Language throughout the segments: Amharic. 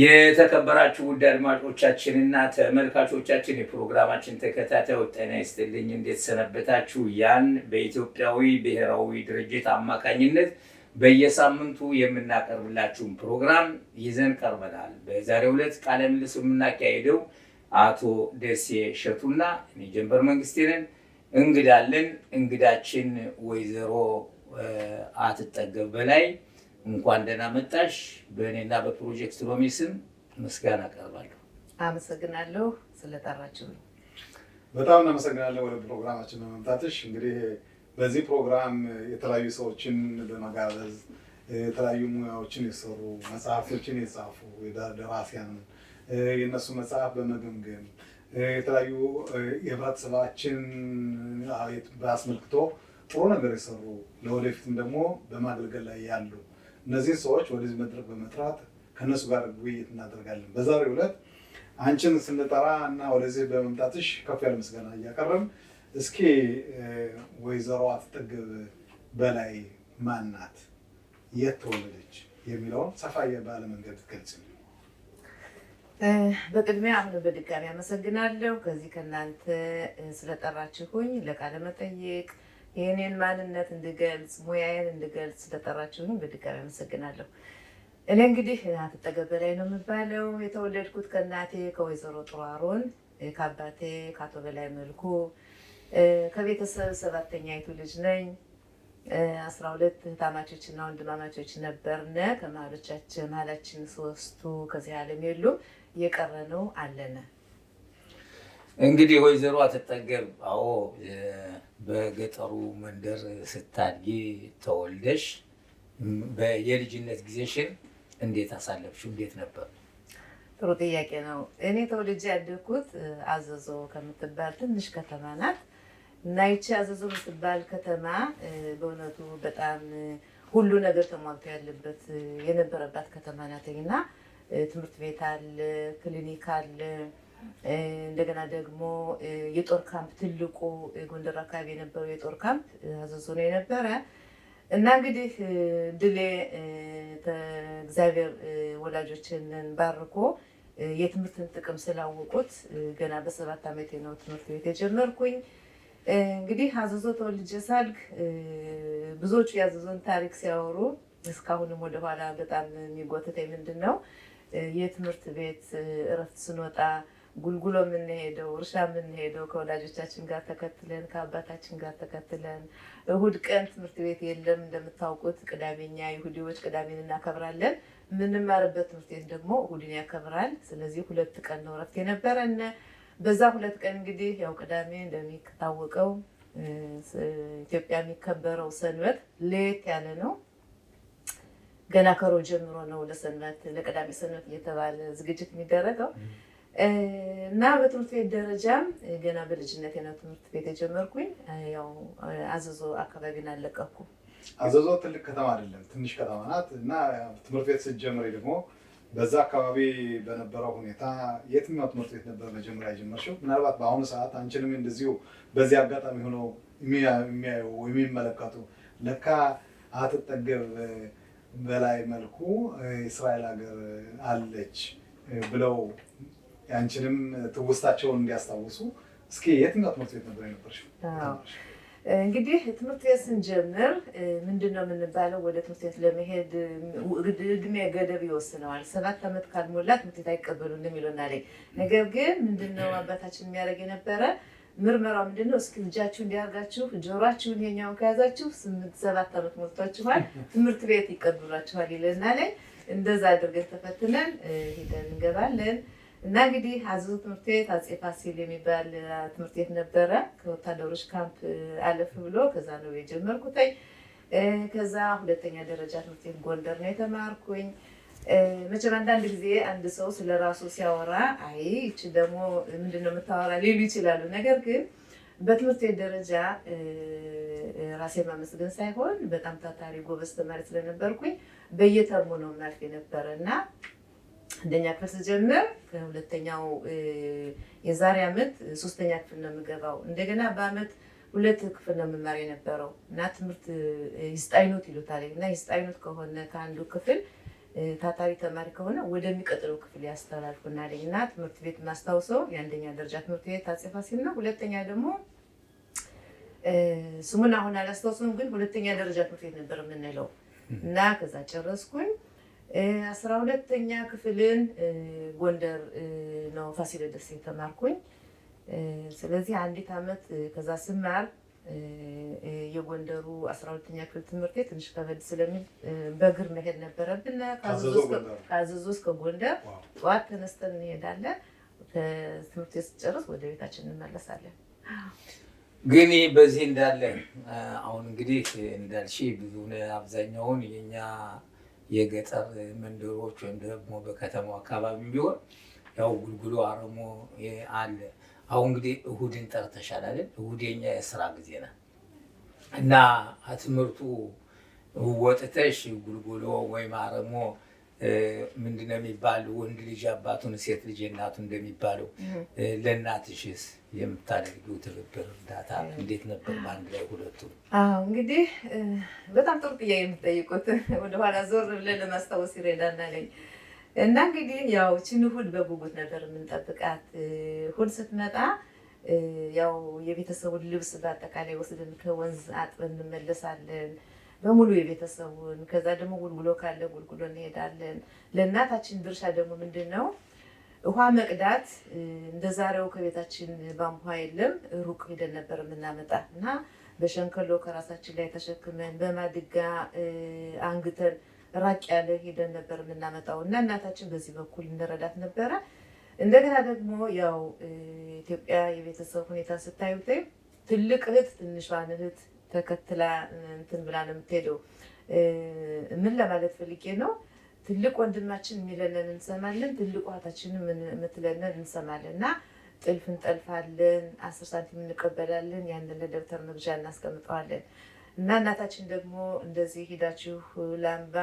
የተከበራችሁ ውድ አድማጮቻችንና ተመልካቾቻችን የፕሮግራማችን ተከታታዮች ጤና ይስጥልኝ። እንዴት ሰነበታችሁ? ያን በኢትዮጵያዊ ብሔራዊ ድርጅት አማካኝነት በየሳምንቱ የምናቀርብላችሁን ፕሮግራም ይዘን ቀርበናል። በዛሬው ዕለት ቃለ ምልልስ የምናካሄደው አቶ ደሴ እሸቱና እኔ ጀንበር መንግስቴ ነን። እንግዳለን። እንግዳችን ወይዘሮ አትጠገብ በላይ እንኳን ደህና መጣሽ። በእኔና በፕሮጀክት ሎሚ ስም ምስጋና አቀርባለሁ። አመሰግናለሁ ስለጠራችሁ። በጣም እናመሰግናለን ወደ ፕሮግራማችን በመምጣትሽ። እንግዲህ በዚህ ፕሮግራም የተለያዩ ሰዎችን በመጋበዝ የተለያዩ ሙያዎችን የሰሩ መጽሐፎችን የጻፉ ደራሲያን የእነሱ መጽሐፍ በመገምገም የተለያዩ የህብረተሰባችን በአስመልክቶ ጥሩ ነገር የሰሩ ለወደፊትም ደግሞ በማገልገል ላይ ያሉ እነዚህ ሰዎች ወደዚህ መድረክ በመጥራት ከነሱ ጋር ውይይት እናደርጋለን። በዛሬው ዕለት አንቺን ስንጠራ እና ወደዚህ በመምጣትሽ ከፍ ያለ ምስጋና እያቀረብን እስኪ ወይዘሮ አትጠገብ በላይ ማን ናት፣ የት ተወለደች የሚለውን ሰፋ ባለ መንገድ ገልጽ። በቅድሚያ አሁን በድጋሚ አመሰግናለሁ ከዚህ ከእናንተ ስለጠራችሁኝ ለቃለ መጠይቅ የኔን ማንነት እንድገልጽ ሙያዬን እንድገልጽ ስለጠራችሁኝ በድጋሚ አመሰግናለሁ። እኔ እንግዲህ አትጠገብ በላይ ነው የምባለው። የተወለድኩት ከእናቴ ከወይዘሮ ጥሩ አሮን፣ ከአባቴ ከአቶ በላይ መልኩ፣ ከቤተሰብ ሰባተኛይቱ ልጅ ነኝ። 12 እህትማማቾች እና ወንድማማቾች ነበርነ። ከመሀላችን 3ቱ ከዚህ ዓለም የሉም፣ የቀረነው አለነ። እንግዲህ ወይዘሮ አትጠገብ፣ አዎ በገጠሩ መንደር ስታድጊ ተወልደሽ የልጅነት ጊዜሽን እንዴት አሳለፍሽው? እንዴት ነበር? ጥሩ ጥያቄ ነው። እኔ ተወልጄ ያደግኩት አዘዞ ከምትባል ትንሽ ከተማ ናት እና ይቺ አዘዞ የምትባል ከተማ በእውነቱ በጣም ሁሉ ነገር ተሟልቶ ያለበት የነበረባት ከተማ ናት እና ትምህርት ቤት አለ፣ ክሊኒክ አለ፣ እንደገና ደግሞ የጦር ካምፕ ትልቁ ጎንደር አካባቢ የነበረው የጦር ካምፕ አዘዞ ነው የነበረ እና እንግዲህ ድሌ እግዚአብሔር ወላጆችንን ባርኮ የትምህርትን ጥቅም ስላወቁት ገና በ7 ዓመቴ ነው ትምህርት ቤት የጀመርኩኝ። እንግዲህ አዘዞ ተወልጄ ሳድግ ብዙዎቹ የአዘዞን ታሪክ ሲያወሩ እስካሁንም ወደኋላ በጣም የሚጎትተኝ ምንድን ነው የትምህርት ቤት እረፍት ስንወጣ ጉልጉሎ የምንሄደው እርሻ የምንሄደው ከወላጆቻችን ጋር ተከትለን ከአባታችን ጋር ተከትለን፣ እሁድ ቀን ትምህርት ቤት የለም እንደምታውቁት፣ ቅዳሜኛ ይሁዲዎች ቅዳሜን እናከብራለን። የምንማርበት ትምህርት ቤት ደግሞ እሁድን ያከብራል። ስለዚህ 2 ቀን ነው እረፍት የነበረን። በዛ 2 ቀን እንግዲህ ያው ቅዳሜ እንደሚታወቀው ኢትዮጵያ የሚከበረው ሰንበት ለየት ያለ ነው። ገና ከሮ ጀምሮ ነው ለሰንበት ለቅዳሜ ሰንበት እየተባለ ዝግጅት የሚደረገው እና በትምህርት ቤት ደረጃም ገና በልጅነት ነው ትምህርት ቤት የጀመርኩኝ። ያው አዘዞ አካባቢን አልለቀኩም። አዘዞ ትልቅ ከተማ አይደለም፣ ትንሽ ከተማ ናት እና ትምህርት ቤት ስትጀምሪ ደግሞ በዛ አካባቢ በነበረው ሁኔታ የትኛው ትምህርት ቤት ነበር መጀመሪያ የጀመርሽው? ምናልባት በአሁኑ ሰዓት አንቺንም እንደዚሁ በዚህ አጋጣሚ ሆነው የሚያዩ የሚመለከቱ ለካ አትጠገብ በላይ መልኩ እስራኤል ሀገር አለች ብለው ያንቺንም ትውስታቸውን እንዲያስታውሱ እስኪ የትኛው ትምህርት ቤት ነበር የነበርሽው? እንግዲህ ትምህርት ቤት ስንጀምር ምንድነው የምንባለው? ወደ ትምህርት ቤት ለመሄድ እድሜ ገደብ ይወስነዋል። 7 ዓመት ካልሞላ ትምህርት ቤት አይቀበሉንም የሚሉናል። ነገር ግን ምንድነው አባታችን የሚያደርግ የነበረ ምርመራው ምንድነው? እስኪ ልጃችሁ እንዲያርጋችሁ ጆሯችሁን ይሄኛውን ከያዛችሁ 8-7 ዓመት ሞልቷችኋል ትምህርት ቤት ይቀበሏችኋል ይለናል። እንደዛ አድርገን ተፈትነን ሄደን እንገባለን። እና እንግዲህ አዘዞ ትምህርት ቤት አፄ ፋሲል የሚባል ትምህርት ቤት ነበረ። ከወታደሮች ካምፕ አለፍ ብሎ ከዛ ነው የጀመርኩት። ከዛ 2ኛ ደረጃ ትምህርት ቤት ጎንደር ነው የተማርኩኝ። መቼም አንዳንድ ጊዜ አንድ ሰው ስለራሱ ሲያወራ አይ ይቺ ደግሞ ምንድነው የምታወራ ሊሉ ይችላሉ። ነገር ግን በትምህርት ቤት ደረጃ ራሴን ማመስገን ሳይሆን በጣም ታታሪ ጎበዝ ተማሪ ስለነበርኩኝ በየተርሙ ነው ማልፍ የነበረ እና 1ኛ ክፍል ስጀምር ከሁለተኛው የዛሬ ዓመት 3ኛ ክፍል ነው የምገባው። እንደገና በአመት 2 ክፍል ነው የምማር የነበረው እና ትምህርት ይስጣይኖት ይሉታል እና ይስጣይኖት ከሆነ ከአንዱ ክፍል ታታሪ ተማሪ ከሆነ ወደሚቀጥለው ክፍል ያስተላልፉናል እና ትምህርት ቤት ማስታውሰው የአንደኛ ደረጃ ትምህርት ቤት አፄ ፋሲል ነው። ሁለተኛ ደግሞ ስሙን አሁን አላስታውሰውም፣ ግን ሁለተኛ ደረጃ ትምህርት ቤት ነበር የምንለው እና ከዛ ጨረስኩኝ። 12ኛ ክፍልን ጎንደር ነው ፋሲለደስ የተማርኩኝ። ስለዚህ አንዲት ዓመት ከዛ ስማር የጎንደሩ 12ኛ ክፍል ትምህርት ቤት ትንሽ ከበድ ስለሚል በእግር መሄድ ነበረብን። ከአዘዞ እስከ ጎንደር ጠዋት ተነስተን እንሄዳለን። ትምህርት ቤት ስጨርስ ወደ ቤታችን እንመለሳለን። ግን በዚህ እንዳለ አሁን እንግዲህ እንዳልሽ ብዙ አብዛኛውን የኛ የገጠር መንደሮች ወይም ደግሞ በከተማው አካባቢ ቢሆን ያው ጉልጉሎ አረሞ አለ። አሁን እንግዲህ እሁድን ጠርተሻል አይደል? እሁድ የኛ የስራ ጊዜ ነው እና ትምህርቱ ወጥተሽ ጉልጉሎ ወይም አረሞ ምንድነው የሚባል ወንድ ልጅ አባቱን ሴት ልጅ እናቱ እንደሚባለው ለእናትሽስ የምታደርጊው ትብብር እርዳታ እንዴት ነበር በአንድ ላይ ሁለቱ? እንግዲህ በጣም ጥሩ ጥያቄ የምትጠይቁት ወደኋላ ዞር ብለን ለማስታወስ ይረዳናለኝ እና እንግዲህ ያው ችን እሑድ በጉጉት ነበር የምንጠብቃት። እሑድ ስትመጣ ያው የቤተሰቡን ልብስ በአጠቃላይ ወስደን ከወንዝ አጥበን እንመለሳለን በሙሉ የቤተሰቡን። ከዛ ደግሞ ጉልጉሎ ካለ ጉልጉሎ እንሄዳለን። ለእናታችን ድርሻ ደግሞ ምንድን ነው ውሃ መቅዳት። እንደ ዛሬው ከቤታችን ቧንቧ የለም፣ ሩቅ ሄደን ነበር የምናመጣ እና በሸንከሎ ከራሳችን ላይ ተሸክመን በማድጋ አንግተን ራቅ ያለ ሄደን ነበር የምናመጣው እና እናታችን በዚህ በኩል እንረዳት ነበረ። እንደገና ደግሞ ያው ኢትዮጵያ የቤተሰብ ሁኔታ ስታዩት ትልቅ እህት ትንሿን እህት ተከትላ እንትን ብላ ነው የምትሄደው። ምን ለማለት ፈልጌ ነው፣ ትልቅ ወንድማችን የሚለንን እንሰማለን፣ ትልቅ እህታችንን የምትለንን እንሰማለን እና ጥልፍ እንጠልፋለን፣ 10 ሳንቲም እንቀበላለን፣ ያንን ለደብተር መግዣ እናስቀምጠዋለን እና እናታችን ደግሞ እንደዚህ ሄዳችሁ ላምባ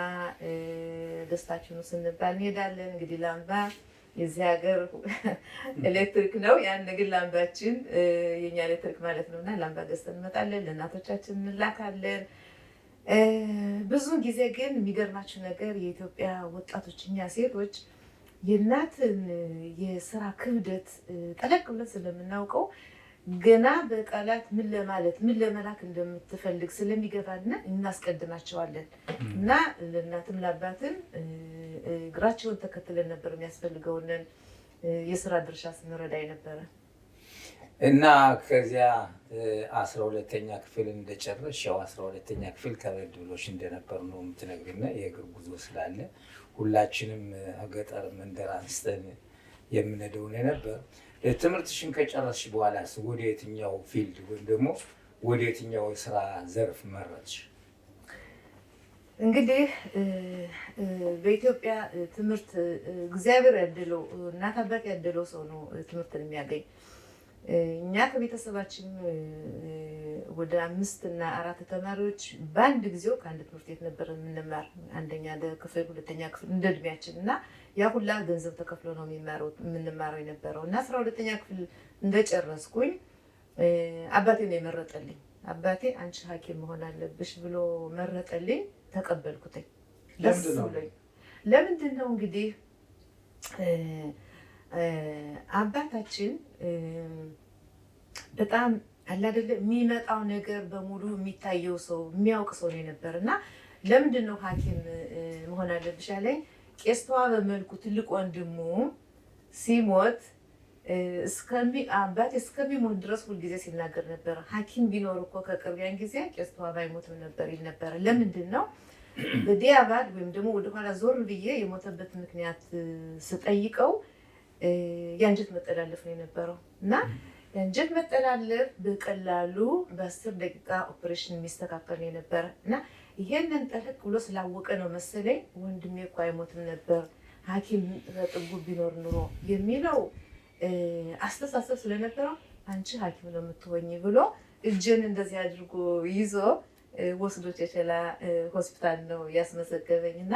ደስታችሁን ስንባል እንሄዳለን። እንግዲህ ላምባ የዚህ ሀገር ኤሌክትሪክ ነው። ያን ግን ላምባችን የኛ ኤሌክትሪክ ማለት ነው እና ላምባ ገዝተን እንመጣለን፣ ለእናቶቻችን እንላካለን። ብዙ ጊዜ ግን የሚገርማችሁ ነገር የኢትዮጵያ ወጣቶች እኛ ሴቶች የእናትን የስራ ክብደት ጠለቅ ብለን ስለምናውቀው ገና በቃላት ምን ለማለት ምን ለመላክ እንደምትፈልግ ስለሚገባና እናስቀድማቸዋለን እና ለእናትም ለአባትም እግራቸውን ተከትለን ነበር የሚያስፈልገውንን የስራ ድርሻ ስንረዳ ነበረ። እና ከዚያ 12ኛ ክፍል እንደጨረሽ ያው 12ኛ ክፍል ከበድ ብሎሽ እንደነበር ነው የምትነግሪና የእግር ጉዞ ስላለ ሁላችንም ገጠር መንደር አንስተን የምንሄደው ነበር። ትምህርትሽን ከጨረስሽ በኋላ ወደ የትኛው ፊልድ ወይም ደግሞ ወደ የትኛው የስራ ዘርፍ መረጥሽ? እንግዲህ በኢትዮጵያ ትምህርት እግዚአብሔር ያደለው እናት አባት ያደለው ሰው ነው ትምህርትን የሚያገኝ። እኛ ከቤተሰባችን ወደ 5 እና 4 ተማሪዎች በአንድ ጊዜው ከአንድ ትምህርት ቤት ነበር የምንማር፣ አንደኛ ክፍል፣ ሁለተኛ ክፍል እንደ እድሜያችን እና ያ ሁላ ገንዘብ ተከፍሎ ነው የምንማረው የነበረው እና 12ኛ ክፍል እንደጨረስኩኝ አባቴ ነው የመረጠልኝ። አባቴ አንቺ ሐኪም መሆን አለብሽ ብሎ መረጠልኝ። ተቀበልኩትኝ። ደስ ብሎኝ። ለምንድን ነው እንግዲህ አባታችን በጣም አላደለ የሚመጣው ነገር በሙሉ የሚታየው ሰው የሚያውቅ ሰው ነው የነበር እና ለምንድን ነው ሐኪም መሆን አለብሽ አለኝ። ቄስቷ በመልኩ ትልቅ ወንድሙ ሲሞት አባቴ እስከሚሞት ድረስ ሁልጊዜ ሲናገር ነበር፣ ሐኪም ቢኖር እኮ ከቅርብ ያን ጊዜ ቄስቷ ባይሞትም ነበር ይል ነበረ። ለምንድን ነው በዲያባድ ወይም ደግሞ ወደኋላ ዞር ብዬ የሞተበት ምክንያት ስጠይቀው የአንጀት መጠላለፍ ነው የነበረው እና የአንጀት መጠላለፍ በቀላሉ በ10 ደቂቃ ኦፕሬሽን የሚስተካከል ነው የነበረ እና ይሄንን ጠለቅ ብሎ ስላወቀ ነው መሰለኝ ወንድሜ እኮ አይሞትም ነበር ሐኪም በጥጉ ቢኖር ኑሮ የሚለው አስተሳሰብ ስለነበረው አንቺ ሐኪም ነው የምትሆኝ ብሎ እጅን እንደዚህ አድርጎ ይዞ ወስዶ ቸቸላ ሆስፒታል ነው ያስመዘገበኝ እና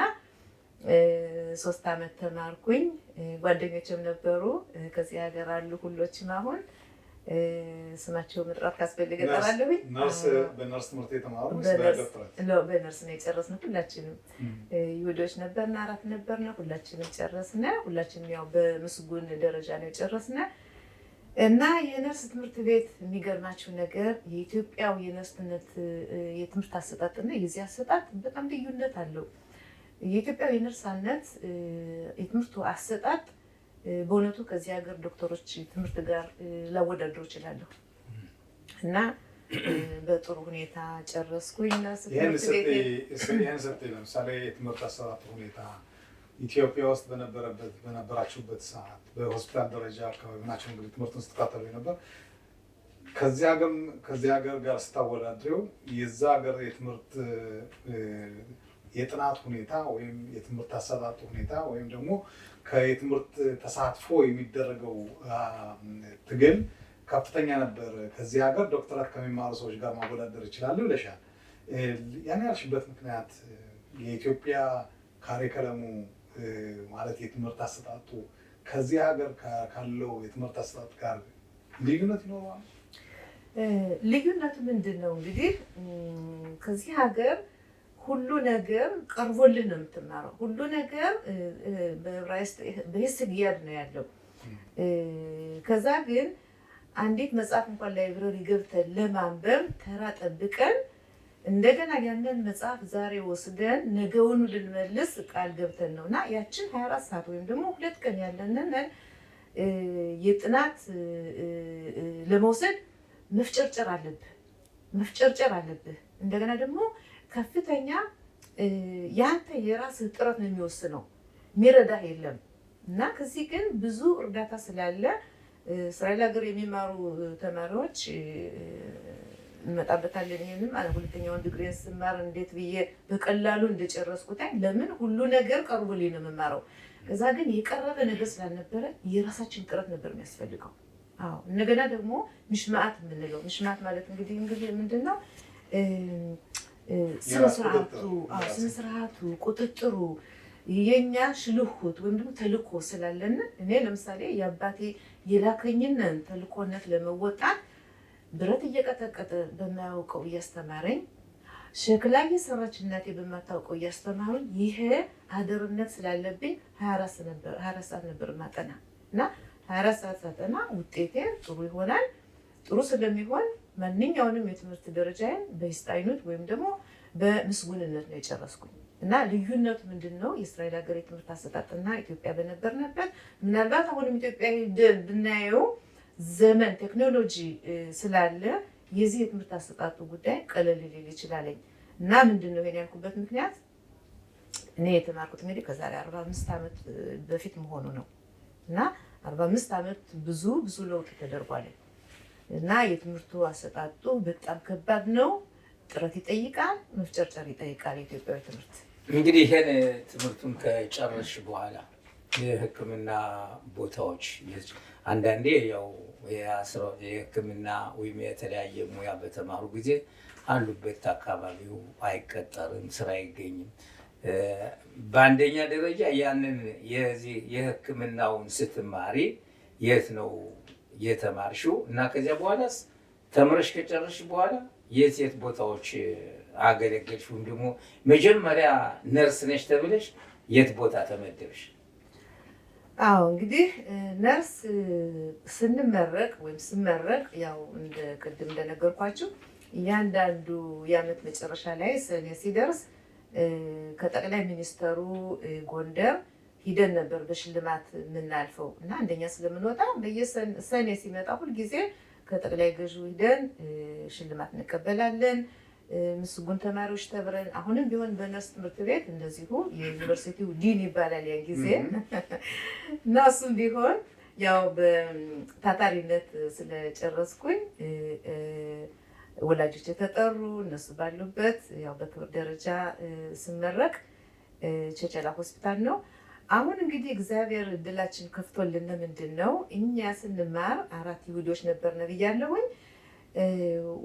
3 ዓመት ተማርኩኝ። ጓደኞችም ነበሩ ከዚህ ሀገር አሉ ሁሎችም አሁን ስማቸው መጥራት ካስፈለገ እጠራለሁኝ። በነርስ ትምህርት የተማሩ በነርስ ነው የጨረስነው። ሁላችንም ይሁዶች ነበርና 4 ነበርና ሁላችንም ጨረስነ። ሁላችንም ያው በምስጉን ደረጃ ነው የጨረስነ እና የነርስ ትምህርት ቤት የሚገርማችሁ ነገር የኢትዮጵያው የነርስነት የትምህርት አሰጣጥና የዚህ አሰጣጥ በጣም ልዩነት አለው። የኢትዮጵያው የነርሳነት የትምህርቱ አሰጣጥ በእውነቱ ከዚህ ሀገር ዶክተሮች ትምህርት ጋር ላወዳድረው እችላለሁ እና በጥሩ ሁኔታ ጨረስኩኝ። ይህን ስትይ ለምሳሌ የትምህርት አሰጣጥ ሁኔታ ኢትዮጵያ ውስጥ በነበራችሁበት ሰዓት በሆስፒታል ደረጃ አካባቢ ናቸው እንግዲህ ትምህርቱን ስትካተሉ ነበር። ከዚህ ሀገር ጋር ስታወዳድሬው የዛ ሀገር የትምህርት የጥናት ሁኔታ ወይም የትምህርት አሰጣጡ ሁኔታ ወይም ደግሞ ከየትምህርት ተሳትፎ የሚደረገው ትግል ከፍተኛ ነበር። ከዚህ ሀገር ዶክተራት ከሚማሩ ሰዎች ጋር ማወዳደር ይችላሉ ይለሻል። ያን ያልሽበት ምክንያት የኢትዮጵያ ካሪከለሙ ማለት የትምህርት አሰጣጡ ከዚህ ሀገር ካለው የትምህርት አሰጣጥ ጋር ልዩነት ይኖረዋል? ልዩነቱ ምንድን ነው? እንግዲህ ከዚህ ሀገር ሁሉ ነገር ቀርቦልን ነው የምትማረው። ሁሉ ነገር በሂስግያድ ነው ያለው። ከዛ ግን አንዲት መጽሐፍ እንኳን ላይብረሪ ገብተን ለማንበብ ተራ ጠብቀን እንደገና ያንን መጽሐፍ ዛሬ ወስደን ነገውኑ ልንመልስ ቃል ገብተን ነው እና ያችን 24 ሰዓት ወይም ደግሞ 2 ቀን ያለንን የጥናት ለመውሰድ መፍጨርጨር አለብህ። እንደገና ደግሞ ከፍተኛ ያንተ የራስህ ጥረት ነው የሚወስነው፣ የሚረዳህ የለም እና ከዚህ ግን ብዙ እርዳታ ስላለ እስራኤል ሀገር የሚማሩ ተማሪዎች እንመጣበታለን። ይሄንም ሁለተኛውን ዲግሪን ስማር እንዴት ብዬ በቀላሉ እንደጨረስኩት ለምን ሁሉ ነገር ቀርቦልኝ ነው የምማረው። ከዛ ግን የቀረበ ነገር ስላልነበረ የራሳችን ጥረት ነበር የሚያስፈልገው። አዎ እንደገና ደግሞ ምሽማዓት የምንለው ምሽማዓት ማለት እንግዲህ ምንድን ነው? ስነ ስርዓቱ፣ ቁጥጥሩ የኛ ሽልሁት ወይም ደግሞ ተልኮ ስላለን እኔ ለምሳሌ የአባቴ የላከኝንን ተልኮነት ለመወጣት ብረት እየቀጠቀጠ በማያውቀው እያስተማረኝ፣ ሸክላ እየሰራች እናቴ በማታውቀው እያስተማሩኝ ይሄ አደርነት ስላለብኝ 24 ሰዓት ነበር ማጠና እና 24 ሰዓት ሳጠና ውጤቴ ጥሩ ይሆናል። ጥሩ ስለሚሆን ማንኛውንም የትምህርት ደረጃዬን በሂስጣይኑት ወይም ደግሞ በምስጉንነት ነው የጨረስኩኝ። እና ልዩነቱ ምንድን ነው? የእስራኤል ሀገር የትምህርት አሰጣጥና ኢትዮጵያ በነበርንበት ምናልባት አሁንም ኢትዮጵያ ብናየው ዘመን ቴክኖሎጂ ስላለ የዚህ የትምህርት አሰጣጡ ጉዳይ ቀለል ሊል ይችላለኝ። እና ምንድን ነው ያልኩበት ምክንያት እኔ የተማርኩት እንግዲህ ከዛሬ 45 ዓመት በፊት መሆኑ ነው እና 45 ዓመት ብዙ ለውጥ ተደርጓል። እና የትምህርቱ አሰጣጡ በጣም ከባድ ነው። ጥረት ይጠይቃል፣ መፍጨርጨር ይጠይቃል። የኢትዮጵያዊ ትምህርት እንግዲህ ይሄን ትምህርቱን ከጨረስሽ በኋላ የሕክምና ቦታዎች አንዳንዴ ያው የሕክምና ወይም የተለያየ ሙያ በተማሩ ጊዜ አሉበት አካባቢው አይቀጠርም፣ ስራ አይገኝም። በአንደኛ ደረጃ ያንን የሕክምናውን ስትማሪ የት ነው የተማርሽው? እና ከዚያ በኋላ ተምረሽ ከጨረስሽ በኋላ የት ቦታዎች አገለገልሽ? ወይም ደግሞ መጀመሪያ ነርስ ነሽ ተብለሽ የት ቦታ ተመደብሽ? አዎ እንግዲህ ነርስ ስንመረቅ ወይም ስመረቅ ያው ቅድም እንደነገርኳችሁ እያንዳንዱ የዓመት መጨረሻ ላይ ሰኔ ሲደርስ ከጠቅላይ ሚኒስተሩ ጎንደር ሂደን ነበር በሽልማት የምናልፈው እና አንደኛ ስለምንወጣ በየሰኔ ሲመጣ ሁልጊዜ ከጠቅላይ ገዢው ሂደን ሽልማት እንቀበላለን። ምስጉን ተማሪዎች ተብረን አሁንም ቢሆን በነርስ ትምህርት ቤት እንደዚሁ የዩኒቨርሲቲው ዲን ይባላል ያን ጊዜ እና እሱም ቢሆን ያው በታታሪነት ስለጨረስኩኝ ወላጆች የተጠሩ እነሱ ባሉበት ያው በክብር ደረጃ ስመረቅ ቸቸላ ሆስፒታል ነው። አሁን እንግዲህ እግዚአብሔር እድላችን ከፍቶልን ምንድን ነው እኛ ስንማር 4 ይሁዶች ነበር ብያለሁኝ።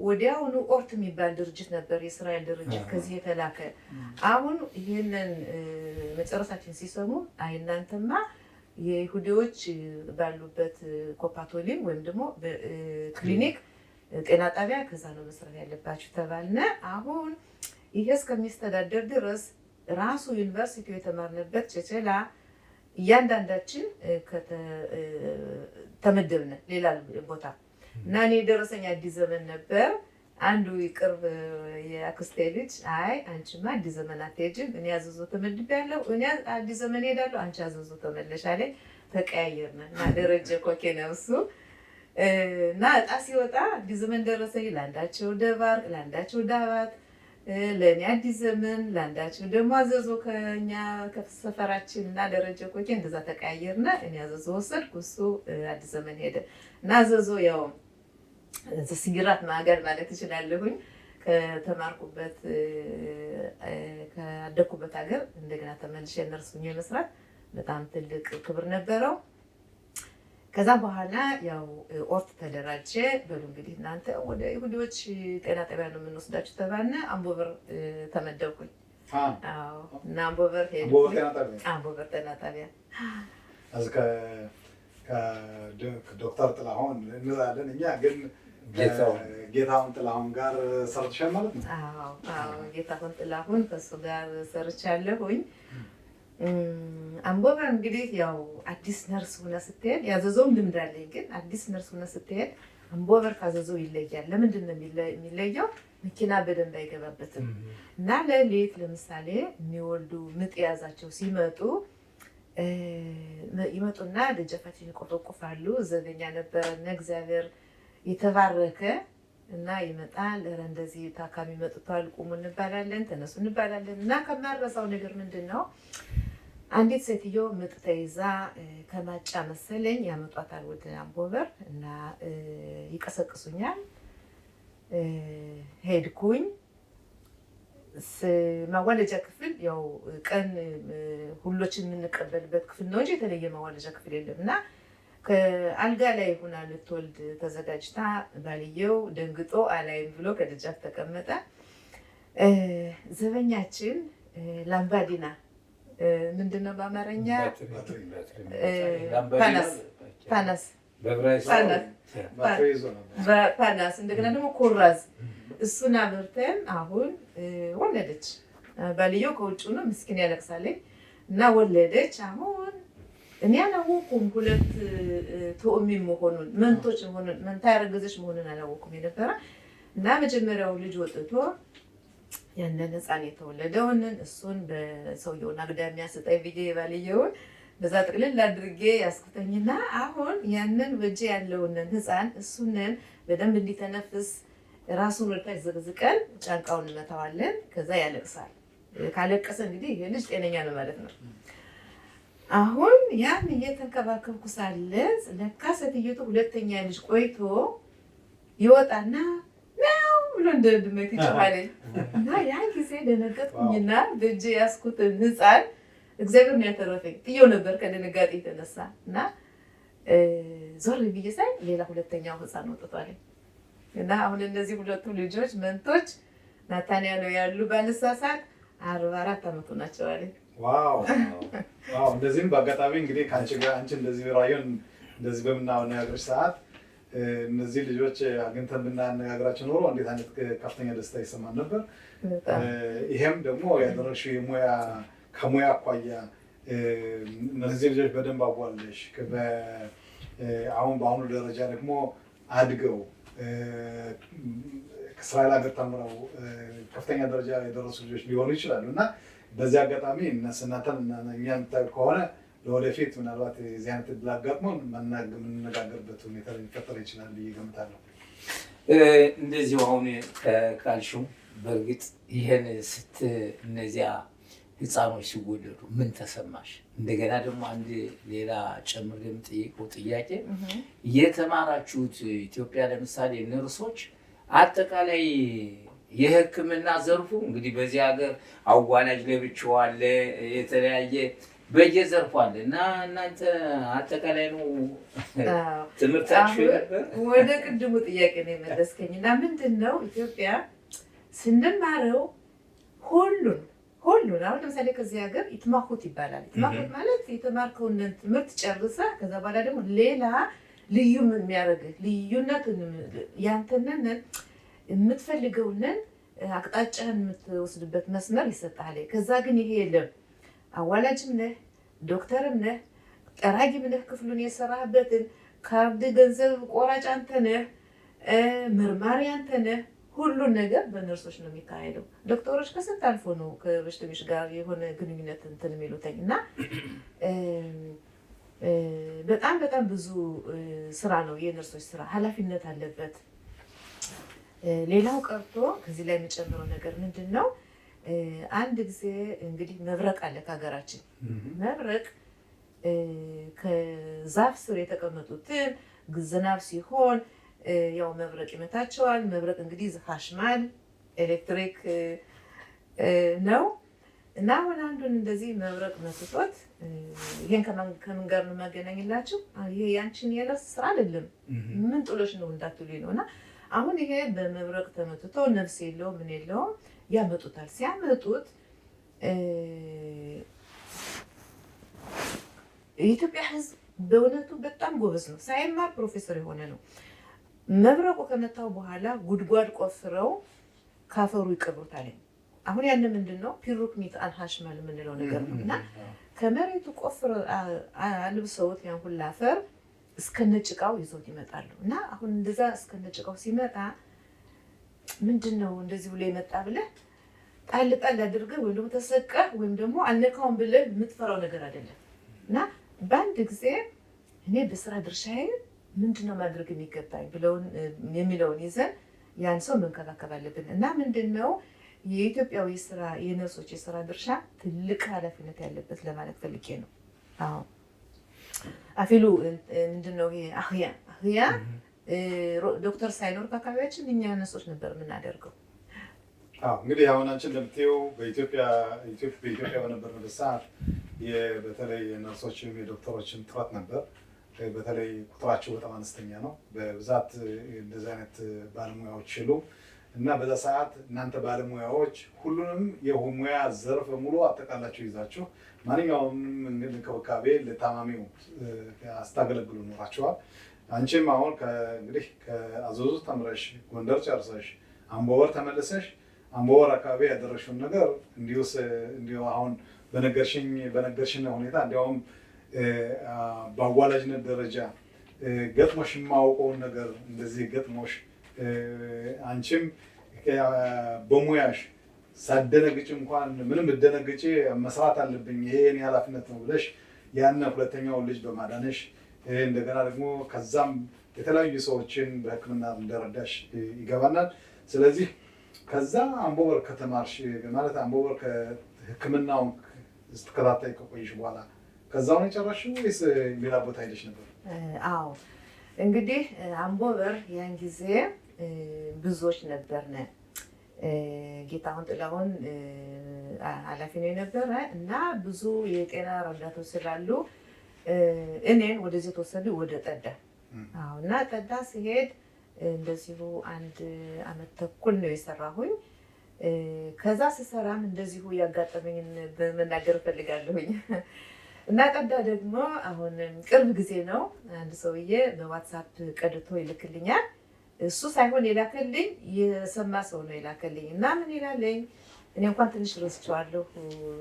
ወዲያውኑ ኦርት የሚባል ድርጅት ነበር፣ የእስራኤል ድርጅት ከዚህ የተላከ። አሁን ይህንን መጨረሳችን ሲሰሙ አይ እናንተማ የይሁዲዎች ባሉበት ኮፓቶሊን ወይም ደግሞ ክሊኒክ ጤና ጣቢያ ከዛ ነው መስራት ያለባችሁ ተባልነ። አሁን ይሄ እስከሚስተዳደር ድረስ ራሱ ዩኒቨርሲቲው የተማርንበት ቸቸላ እያንዳንዳችን ተመደብነ ሌላ ቦታ እና እኔ ደረሰኝ አዲስ ዘመን ነበር። አንዱ ቅርብ የአክስቴ ልጅ አይ አንቺማ አዲስ ዘመን አትሄጂም፣ እኔ አዘዞ ተመድቤያለሁ፣ እኔ አዲስ ዘመን ሄዳለሁ፣ አንቺ አዘዞ ተመለሽ አለኝ። ተቀያየርነ እና ደረጀ ኮኬ ነው እሱ እና እጣ ሲወጣ አዲስ ዘመን ደረሰኝ ለአንዳቸው ደባርቅ፣ ለአንዳቸው ዳባት፣ ለእኔ አዲስ ዘመን፣ ለአንዳቸው ደግሞ አዘዞ ከኛ ከሰፈራችን እና ደረጀ ኮኬ እንደዛ ተቀያየርነ። እኔ አዘዞ ወሰድኩ፣ እሱ አዲስ ዘመን ሄደ እና አዘዞ ያው ሲግራት ማገር ማለት እችላለሁኝ። ከተማርኩበት ካደኩበት ሀገር እንደገና ተመልሼ ነርስ ሆኜ መስራት በጣም ትልቅ ክብር ነበረው። ከዛ በኋላ ያው ኦርት ተደራጀ። በሉ እንግዲህ እናንተ ወደ ይሁዲዎች ጤና ጣቢያ ነው የምንወስዳችሁ ተባልነ። አምቦበር ተመደብኩኝ። እና አምቦበር ሄድኩኝ። አምቦበር ጤና ጣቢያ ከዶክተር ጥላሁን እንላለን እኛ ግን ጌታሁን ጥላሁን ጋር ሰርተሻል ማለት ነው? አዎ ጌታሁን ጥላሁን ከእሱ ጋር ሰርቻለሁኝ። አምቦበር እንግዲህ ያው አዲስ ነርስ ሆነ ስትሄድ ያዘዞም ልምድ አለኝ፣ ግን አዲስ ነርስ ሆነ ስትሄድ አምቦበር ካዘዞው ይለያል። ለምንድን ነው የሚለየው? መኪና በደንብ አይገባበትም እና ለሌት ለምሳሌ የሚወልዱ ምጥ የያዛቸው ሲመጡ ይመጡና ደጃፋችን ይቆፈቁፋሉ። ዘበኛ ነበረና እግዚአብሔር የተባረከ እና ይመጣል። ኧረ እንደዚህ ታካሚ መጥቷል ቁሙ እንባላለን፣ ተነሱ እንባላለን። እና ከማረሳው ነገር ምንድን ነው አንዲት ሴትዮ ምጥ ተይዛ ከማጫ መሰለኝ ያመጧታል ወደ አምቦበር እና ይቀሰቅሱኛል። ሄድኩኝ። ማዋለጃ ክፍል ያው ቀን ሁሎችን የምንቀበልበት ክፍል ነው እንጂ የተለየ ማዋለጃ ክፍል የለም። እና ከአልጋ ላይ ሆና ልትወልድ ተዘጋጅታ ባልየው ደንግጦ አላይም ብሎ ከደጃፍ ተቀመጠ። ዘበኛችን ላምባዲና ምንድነው በአማርኛ? ፓናስ እንደገና ደግሞ ኩራዝ እሱን አብርተን አሁን ወለደች። ባልየው ከውጭ ነው ምስኪን ያለቅሳለኝ እና ወለደች። አሁን እኔ አላወኩም ሁለት ተኦሚም መሆኑን መንቶች መሆኑን መንታ ያረገዘች መሆኑን አላወኩም የነበረ እና መጀመሪያው ልጅ ወጥቶ ያንን ህፃን የተወለደውን እሱን በሰውየውን አግዳሚ ያስጠኝ ብዬ ባልየውን በዛ ጥቅልል አድርጌ ያስኩተኝና አሁን ያንን በእጄ ያለውን ህፃን እሱንን በደንብ እንዲተነፍስ ራሱን ወልታች ዘግዝቀን ጫንቃውን እንመታዋለን። ከዛ ያለቅሳል። ካለቀሰ እንግዲህ ይሄ ልጅ ጤነኛ ነው ማለት ነው። አሁን ያን እየተንከባከብኩ ሳለ ለካ ሴትዮቱ ሁለተኛ ልጅ ቆይቶ ይወጣና ነው ብሎ እንደ ድመት ይጮሃል እና ያን ጊዜ ደነገጥኩኝና በእጄ ያስኩትን ህፃን እግዚአብሔር ነው ያተረፈኝ። ጥዬው ነበር ከድንጋጤ የተነሳ እና ዞር ብዬ ሳይ ሌላ ሁለተኛው ህፃን ወጥቷል። እና አሁን እነዚህ ሁለቱ ልጆች መንቶች ናታንያ ነው ያሉ ባልሳሳት 44 ዓመቱ ናቸው አለ። ዋው ዋው! እንደዚህም በአጋጣሚ እንግዲህ ከአንቺ ጋር አንቺ እንደዚህ ራዩን እንደዚህ በምናነጋግርሽ ሰዓት እነዚህ ልጆች አግኝተን ብናነጋግራቸው ኖሮ እንዴት አይነት ከፍተኛ ደስታ ይሰማን ነበር። ይሄም ደግሞ ያደረግሽው የሙያ ከሙያ አኳያ እነዚህ ልጆች በደንብ አዋለሽ አሁን በአሁኑ ደረጃ ደግሞ አድገው ከእስራኤል ሀገር ተምረው ከፍተኛ ደረጃ የደረሱ ልጆች ሊሆኑ ይችላሉ እና በዚህ አጋጣሚ እናንተን እኛ የምታዩ ከሆነ ለወደፊት ምናልባት የዚህ አይነት ዕድል አጋጥሞን የምንነጋገርበት ሁኔታ ሊፈጠር ይችላል ብዬ እገምታለሁ። እንደዚሁ አሁን ካልሽው በእርግጥ ይህን እነዚያ ህፃኖች ሲወለዱ ምን ተሰማሽ? እንደገና ደግሞ አንድ ሌላ ጨምር የምጠይቀው ጥያቄ የተማራችሁት ኢትዮጵያ ለምሳሌ ነርሶች አጠቃላይ የሕክምና ዘርፉ እንግዲህ በዚህ ሀገር አዋላጅ ለብቻው አለ፣ የተለያየ በየዘርፉ አለ እና እናንተ አጠቃላይ ነው ትምህርታችሁ ነበር? ወደ ቅድሙ ጥያቄ ነው የመለስከኝ እና ምንድን ነው ኢትዮጵያ ስንማረው ሁሉን ሁሉን አሁን ለምሳሌ ከዚህ ሀገር ይትማኩት ይባላል። ይትማኩት ማለት የተማርከውን ትምህርት ጨርሰህ ከዛ በኋላ ደግሞ ሌላ ልዩ የሚያደርግህ ልዩነት ያንተንን የምትፈልገውንን አቅጣጫህን የምትወስድበት መስመር ይሰጣል። ከዛ ግን ይሄ የለም። አዋላጅም ነህ፣ ዶክተርም ነህ፣ ጠራጊም ነህ፣ ክፍሉን የሰራህበትን ካርድ ገንዘብ ቆራጭ አንተ ነህ፣ መርማሪ አንተ ነህ። ሁሉን ነገር በነርሶች ነው የሚካሄደው። ዶክተሮች ከስንት አልፎ ነው ከበሽተኞች ጋር የሆነ ግንኙነት እንትን የሚሉትኝ እና በጣም በጣም ብዙ ስራ ነው የነርሶች ስራ፣ ኃላፊነት አለበት። ሌላው ቀርቶ ከዚህ ላይ የምጨምረው ነገር ምንድን ነው? አንድ ጊዜ እንግዲህ መብረቅ አለ ከሀገራችን። መብረቅ ከዛፍ ስር የተቀመጡትን ዝናብ ሲሆን ያው መብረቅ ይመታቸዋል። መብረቅ እንግዲህ ሀሽማል ኤሌክትሪክ ነው እና አሁን አንዱን እንደዚህ መብረቅ መትቶት ይሄን ከምን ጋር ነው የማገናኝላችሁ? ይሄ ያንቺን የነርስ ስራ አይደለም ምን ጥሎሽ ነው እንዳትሉኝ ነው። እና አሁን ይሄ በመብረቅ ተመትቶ ነፍስ የለውም ምን የለውም ያመጡታል። ሲያመጡት የኢትዮጵያ ሕዝብ በእውነቱ በጣም ጎበዝ ነው። ሳይማር ፕሮፌሰር የሆነ ነው። መብረቁ ከመታው በኋላ ጉድጓድ ቆፍረው ካፈሩ ይቀብሩታል። አሁን ያን ምንድን ነው ፒሩክ ሚጣን ሀሽማል የምንለው ነገር ነው። እና ከመሬቱ ቆፍረው አልብሰውት ያን ሁላ አፈር እስከነጭቃው ይዞት ይመጣሉ። እና አሁን እንደዛ እስከነጭቃው ሲመጣ ምንድን ነው እንደዚህ ብሎ የመጣ ብለህ ጣል ጣል አድርገህ ወይም ደግሞ ተሰቀህ ወይም ደግሞ አልነካውም ብለህ የምትፈራው ነገር አይደለም። እና በአንድ ጊዜ እኔ በስራ ድርሻዬ ምንድን ነው ማድረግ የሚገባኝ የሚለውን ይዘን ያን ሰው መንከባከብ አለብን። እና ምንድን ነው የኢትዮጵያዊ ስራ የነርሶች የስራ ድርሻ ትልቅ ኃላፊነት ያለበት ለማለት ፈልጌ ነው። አዎ አፊሉ ምንድን ነው ይሄ አህያ ዶክተር ሳይኖር በአካባቢያችን እኛ ነርሶች ነበር የምናደርገው። እንግዲህ አሁን አንቺ እንደምትይው በኢትዮጵያ በነበርንበት ሰዓት በተለይ የነርሶችም የዶክተሮችም ጥረት ነበር። በተለይ ቁጥራቸው በጣም አነስተኛ ነው። በብዛት እንደዚህ አይነት ባለሙያዎች የሉ እና በዛ ሰዓት እናንተ ባለሙያዎች ሁሉንም የሙያ ዘርፍ ሙሉ አጠቃላችሁ ይዛችሁ ማንኛውንም እንክብካቤ ለታማሚው አስታገለግሉ ኖራችኋል። አንቺም አሁን እንግዲህ ከአዘዞ ተምረሽ ጎንደር ጨርሰሽ አምቦበር ተመለሰሽ አምቦበር አካባቢ ያደረሽውን ነገር እንዲሁ አሁን በነገርሽን ሁኔታ እንዲያውም በአዋላጅነት ደረጃ ገጥሞሽ የማውቀውን ነገር እንደዚህ ገጥሞሽ አንቺም በሙያሽ ሳደነግጭ እንኳን ምንም ብደነግጭ መስራት አለብኝ ይሄ የኔ ኃላፊነት ነው ብለሽ ያን ሁለተኛውን ልጅ በማዳነሽ እንደገና ደግሞ ከዛም የተለያዩ ሰዎችን በሕክምና እንደረዳሽ ይገባናል። ስለዚህ ከዛ አምቦበር ከተማርሽ ማለት አምቦበር ከሕክምናውን ስትከታተይ ከቆይሽ በኋላ ከዛውን የጨረስሽው ወይስ ሌላ ቦታ ሄደሽ ነበር? አዎ እንግዲህ አምቦበር ያን ጊዜ ብዙዎች ነበርነ። ጌታሁን ጥላሁን ኃላፊ ነው የነበረ እና ብዙ የጤና ረዳቶች ስላሉ እኔን ወደዚህ ተወሰዱ ወደ ጠዳ። አዎ እና ጠዳ ሲሄድ እንደዚሁ 1 ዓመት ተኩል ነው የሰራሁኝ። ከዛ ስሰራም እንደዚሁ ያጋጠመኝን በመናገር እፈልጋለሁኝ። እና ጠዳ ደግሞ አሁን ቅርብ ጊዜ ነው አንድ ሰውዬ በዋትሳፕ ቀድቶ ይልክልኛል። እሱ ሳይሆን የላከልኝ የሰማ ሰው ነው የላከልኝ። እና ምን ይላለኝ እኔ እንኳን ትንሽ ረስቼዋለሁ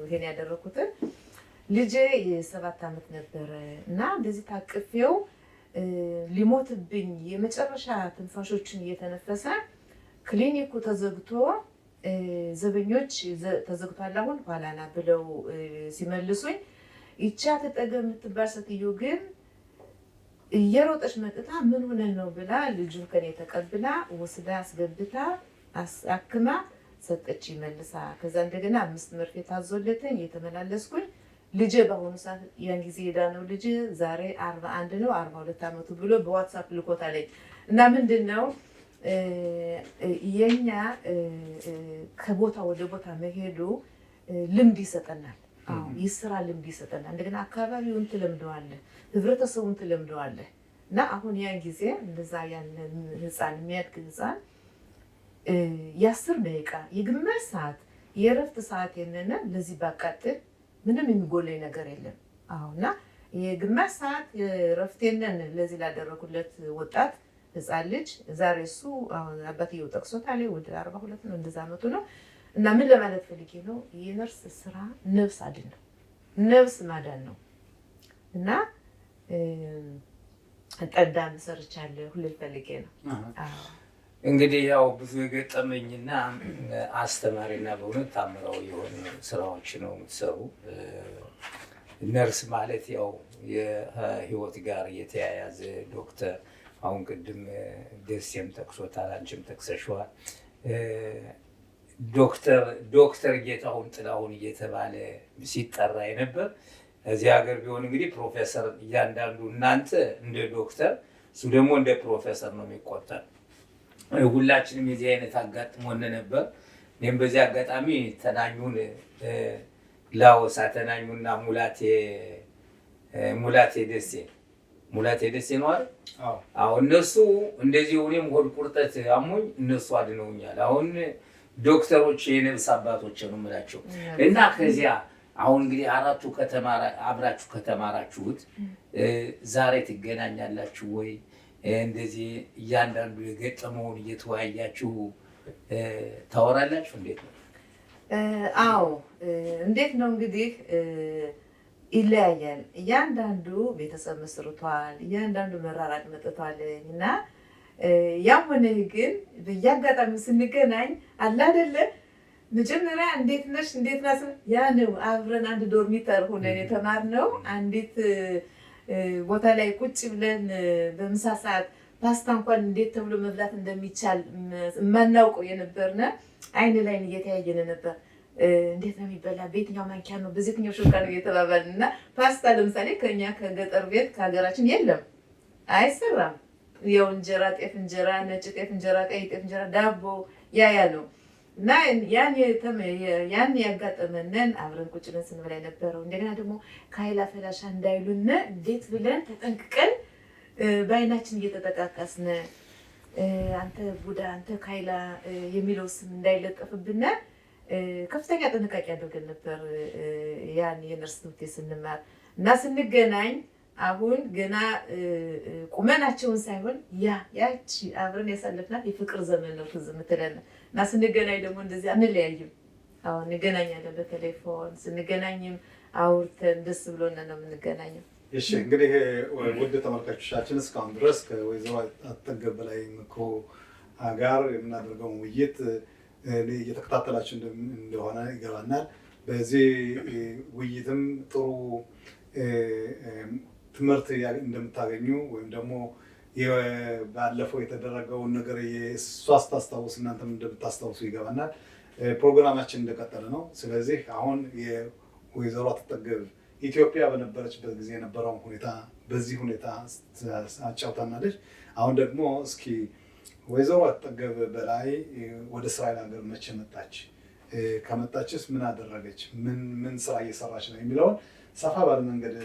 ይሄን ያደረኩትን። ልጄ የ7 ዓመት ነበረ እና እንደዚህ ታቅፌው ሊሞትብኝ የመጨረሻ ትንፋሾችን እየተነፈሰ ክሊኒኩ ተዘግቶ ዘበኞች ተዘግቷል አሁን ኋላና ብለው ሲመልሱኝ ይቻ ተጠገብ የምትባል ሴትዮ ግን እየሮጠች መጥታ ምን ሆነህ ነው ብላ ልጁን ከኔ ተቀብላ ወስዳ አስገብታ አክማ ሰጠች መልሳ። ከዛ እንደገና 5 መርፌ ታዞለተኝ እየተመላለስኩኝ ልጄ በአሁኑ ሰዓት ያን ጊዜ የዳነው ልጅ ዛሬ 41 ነው 42 ዓመቱ ብሎ በዋትሳፕ ልኮታለኝ። እና ምንድን ነው የኛ ከቦታ ወደ ቦታ መሄዱ ልምድ ይሰጠናል። የስራ ልምድ ይሰጠናል። እንደገና አካባቢውን ትለምደዋለህ፣ ህብረተሰቡን ትለምደዋለህ። እና አሁን ያን ጊዜ እንደዛ ያንን ህፃን የሚያድግ ህፃን የ10 ደቂቃ የግማሽ ሰዓት የእረፍት ሰዓቴን ለዚህ ባቃጥል ምንም የሚጎለኝ ነገር የለም። አሁንና የግማሽ ሰዓት እረፍቴን ለዚህ ላደረኩለት ወጣት ህፃን ልጅ ዛሬ እሱ አሁን አባትየው ጠቅሶታል ወደ 42 ነው እንደዛ አመቱ ነው። እና ምን ለማለት ፈልጌ ነው የነርስ ስራ ነፍስ አድን ነው፣ ነፍስ ማዳን ነው። እና ጠዳም ሰርቻለሁ ሁሌ ፈልጌ ነው። እንግዲህ ያው ብዙ የገጠመኝና አስተማሪና በእውነት ታምራዊ የሆኑ ስራዎች ነው የምትሰሩ። ነርስ ማለት ያው የህይወት ጋር የተያያዘ ዶክተር፣ አሁን ቅድም ደሴም ጠቅሶታል፣ አንቺም ጠቅሰሽዋል። ዶክተር ጌታሁን ጥላሁን እየተባለ ሲጠራ የነበር እዚህ ሀገር ቢሆን እንግዲህ ፕሮፌሰር እያንዳንዱ እናንተ እንደ ዶክተር እሱ ደግሞ እንደ ፕሮፌሰር ነው የሚቆጠር። ሁላችንም የዚህ አይነት አጋጥሞን ነበር። እኔም በዚህ አጋጣሚ ተናኙን ላወሳ ተናኙና ሙላቴ ደሴ ነው አይደል? አዎ እነሱ እንደዚህ እኔም ሆድ ቁርጠት አሞኝ እነሱ አድነውኛል። አሁን ዶክተሮች የነብስ አባቶች ነው የምላቸው። እና ከዚያ አሁን እንግዲህ አራቱ አብራችሁ ከተማራችሁት ዛሬ ትገናኛላችሁ ወይ? እንደዚህ እያንዳንዱ የገጠመውን እየተወያያችሁ ታወራላችሁ? እንዴት ነው? አዎ እንዴት ነው እንግዲህ ይለያያል። እያንዳንዱ ቤተሰብ መስርቷል፣ እያንዳንዱ መራራቅ መጥቷል። እና ያም ሆነ ግን በየአጋጣሚው ስንገናኝ አለ አይደለ መጀመሪያ እንዴት ነሽ እንዴት ናስ ያ ነው አብረን አንድ ዶርሚተር ሆነን የተማርነው አንዲት ቦታ ላይ ቁጭ ብለን በምሳ ሰዓት ፓስታ እንኳን እንዴት ተብሎ መብላት እንደሚቻል የማናውቀው የነበርነ አይን ላይን እየተያየን ነበር። እንዴት ነው የሚበላ፣ በየትኛው ማንኪያ ነው፣ በየትኛው ሹካ ነው እየተባባልን እና ፓስታ ለምሳሌ ከኛ ከገጠር ቤት ከሀገራችን የለም አይሰራም። ያው እንጀራ፣ ጤፍ እንጀራ፣ ነጭ ጤፍ እንጀራ፣ ቀይ ጤፍ እንጀራ፣ ዳቦ ያ ነው እና ያን ያጋጠመንን አብረን ቁጭ ብለን ስንበላ የነበረው እንደገና ደግሞ ከኃይላ ፈላሻ እንዳይሉን እንዴት ብለን ተጠንቅቀን በአይናችን እየተጠቃቀስን አንተ ቡዳ አንተ ከኃይላ የሚለው ስም እንዳይለጠፍብን ከፍተኛ ጥንቃቄ አድርገን ነበር ያን የነርስ ትምህርት ስንማር እና ስንገናኝ አሁን ገና ቁመናቸውን ሳይሆን ያቺ አብረን ያሳለፍናት የፍቅር ዘመን ነው ትዝ የምትለን እና ስንገናኝ ደግሞ እንደዚህ አንለያይም። አሁን እንገናኛለን በቴሌፎን ስንገናኝም አውርተን ደስ ብሎን ነው የምንገናኘው። እሺ እንግዲህ ውድ ተመልካቾቻችን እስካሁን ድረስ ከወይዘሮ አትጠገብ በላይ ምክሩ ጋር የምናደርገው ውይይት እየተከታተላችሁ እንደሆነ ይገባናል። በዚህ ውይይትም ጥሩ ትምህርት እንደምታገኙ ወይም ደግሞ ባለፈው የተደረገውን ነገር እሷ ስታስታውስ እናንተም እንደምታስታውሱ ይገባናል። ፕሮግራማችን እንደቀጠለ ነው። ስለዚህ አሁን የወይዘሮ አትጠገብ ኢትዮጵያ በነበረችበት ጊዜ የነበረውን ሁኔታ በዚህ ሁኔታ አጫውታናለች። አሁን ደግሞ እስኪ ወይዘሮ አትጠገብ በላይ ወደ እስራኤል ሀገር መቼ መጣች? ከመጣችስ ምን አደረገች? ምን ስራ እየሰራች ነው የሚለውን ሰፋ ባለ መንገድ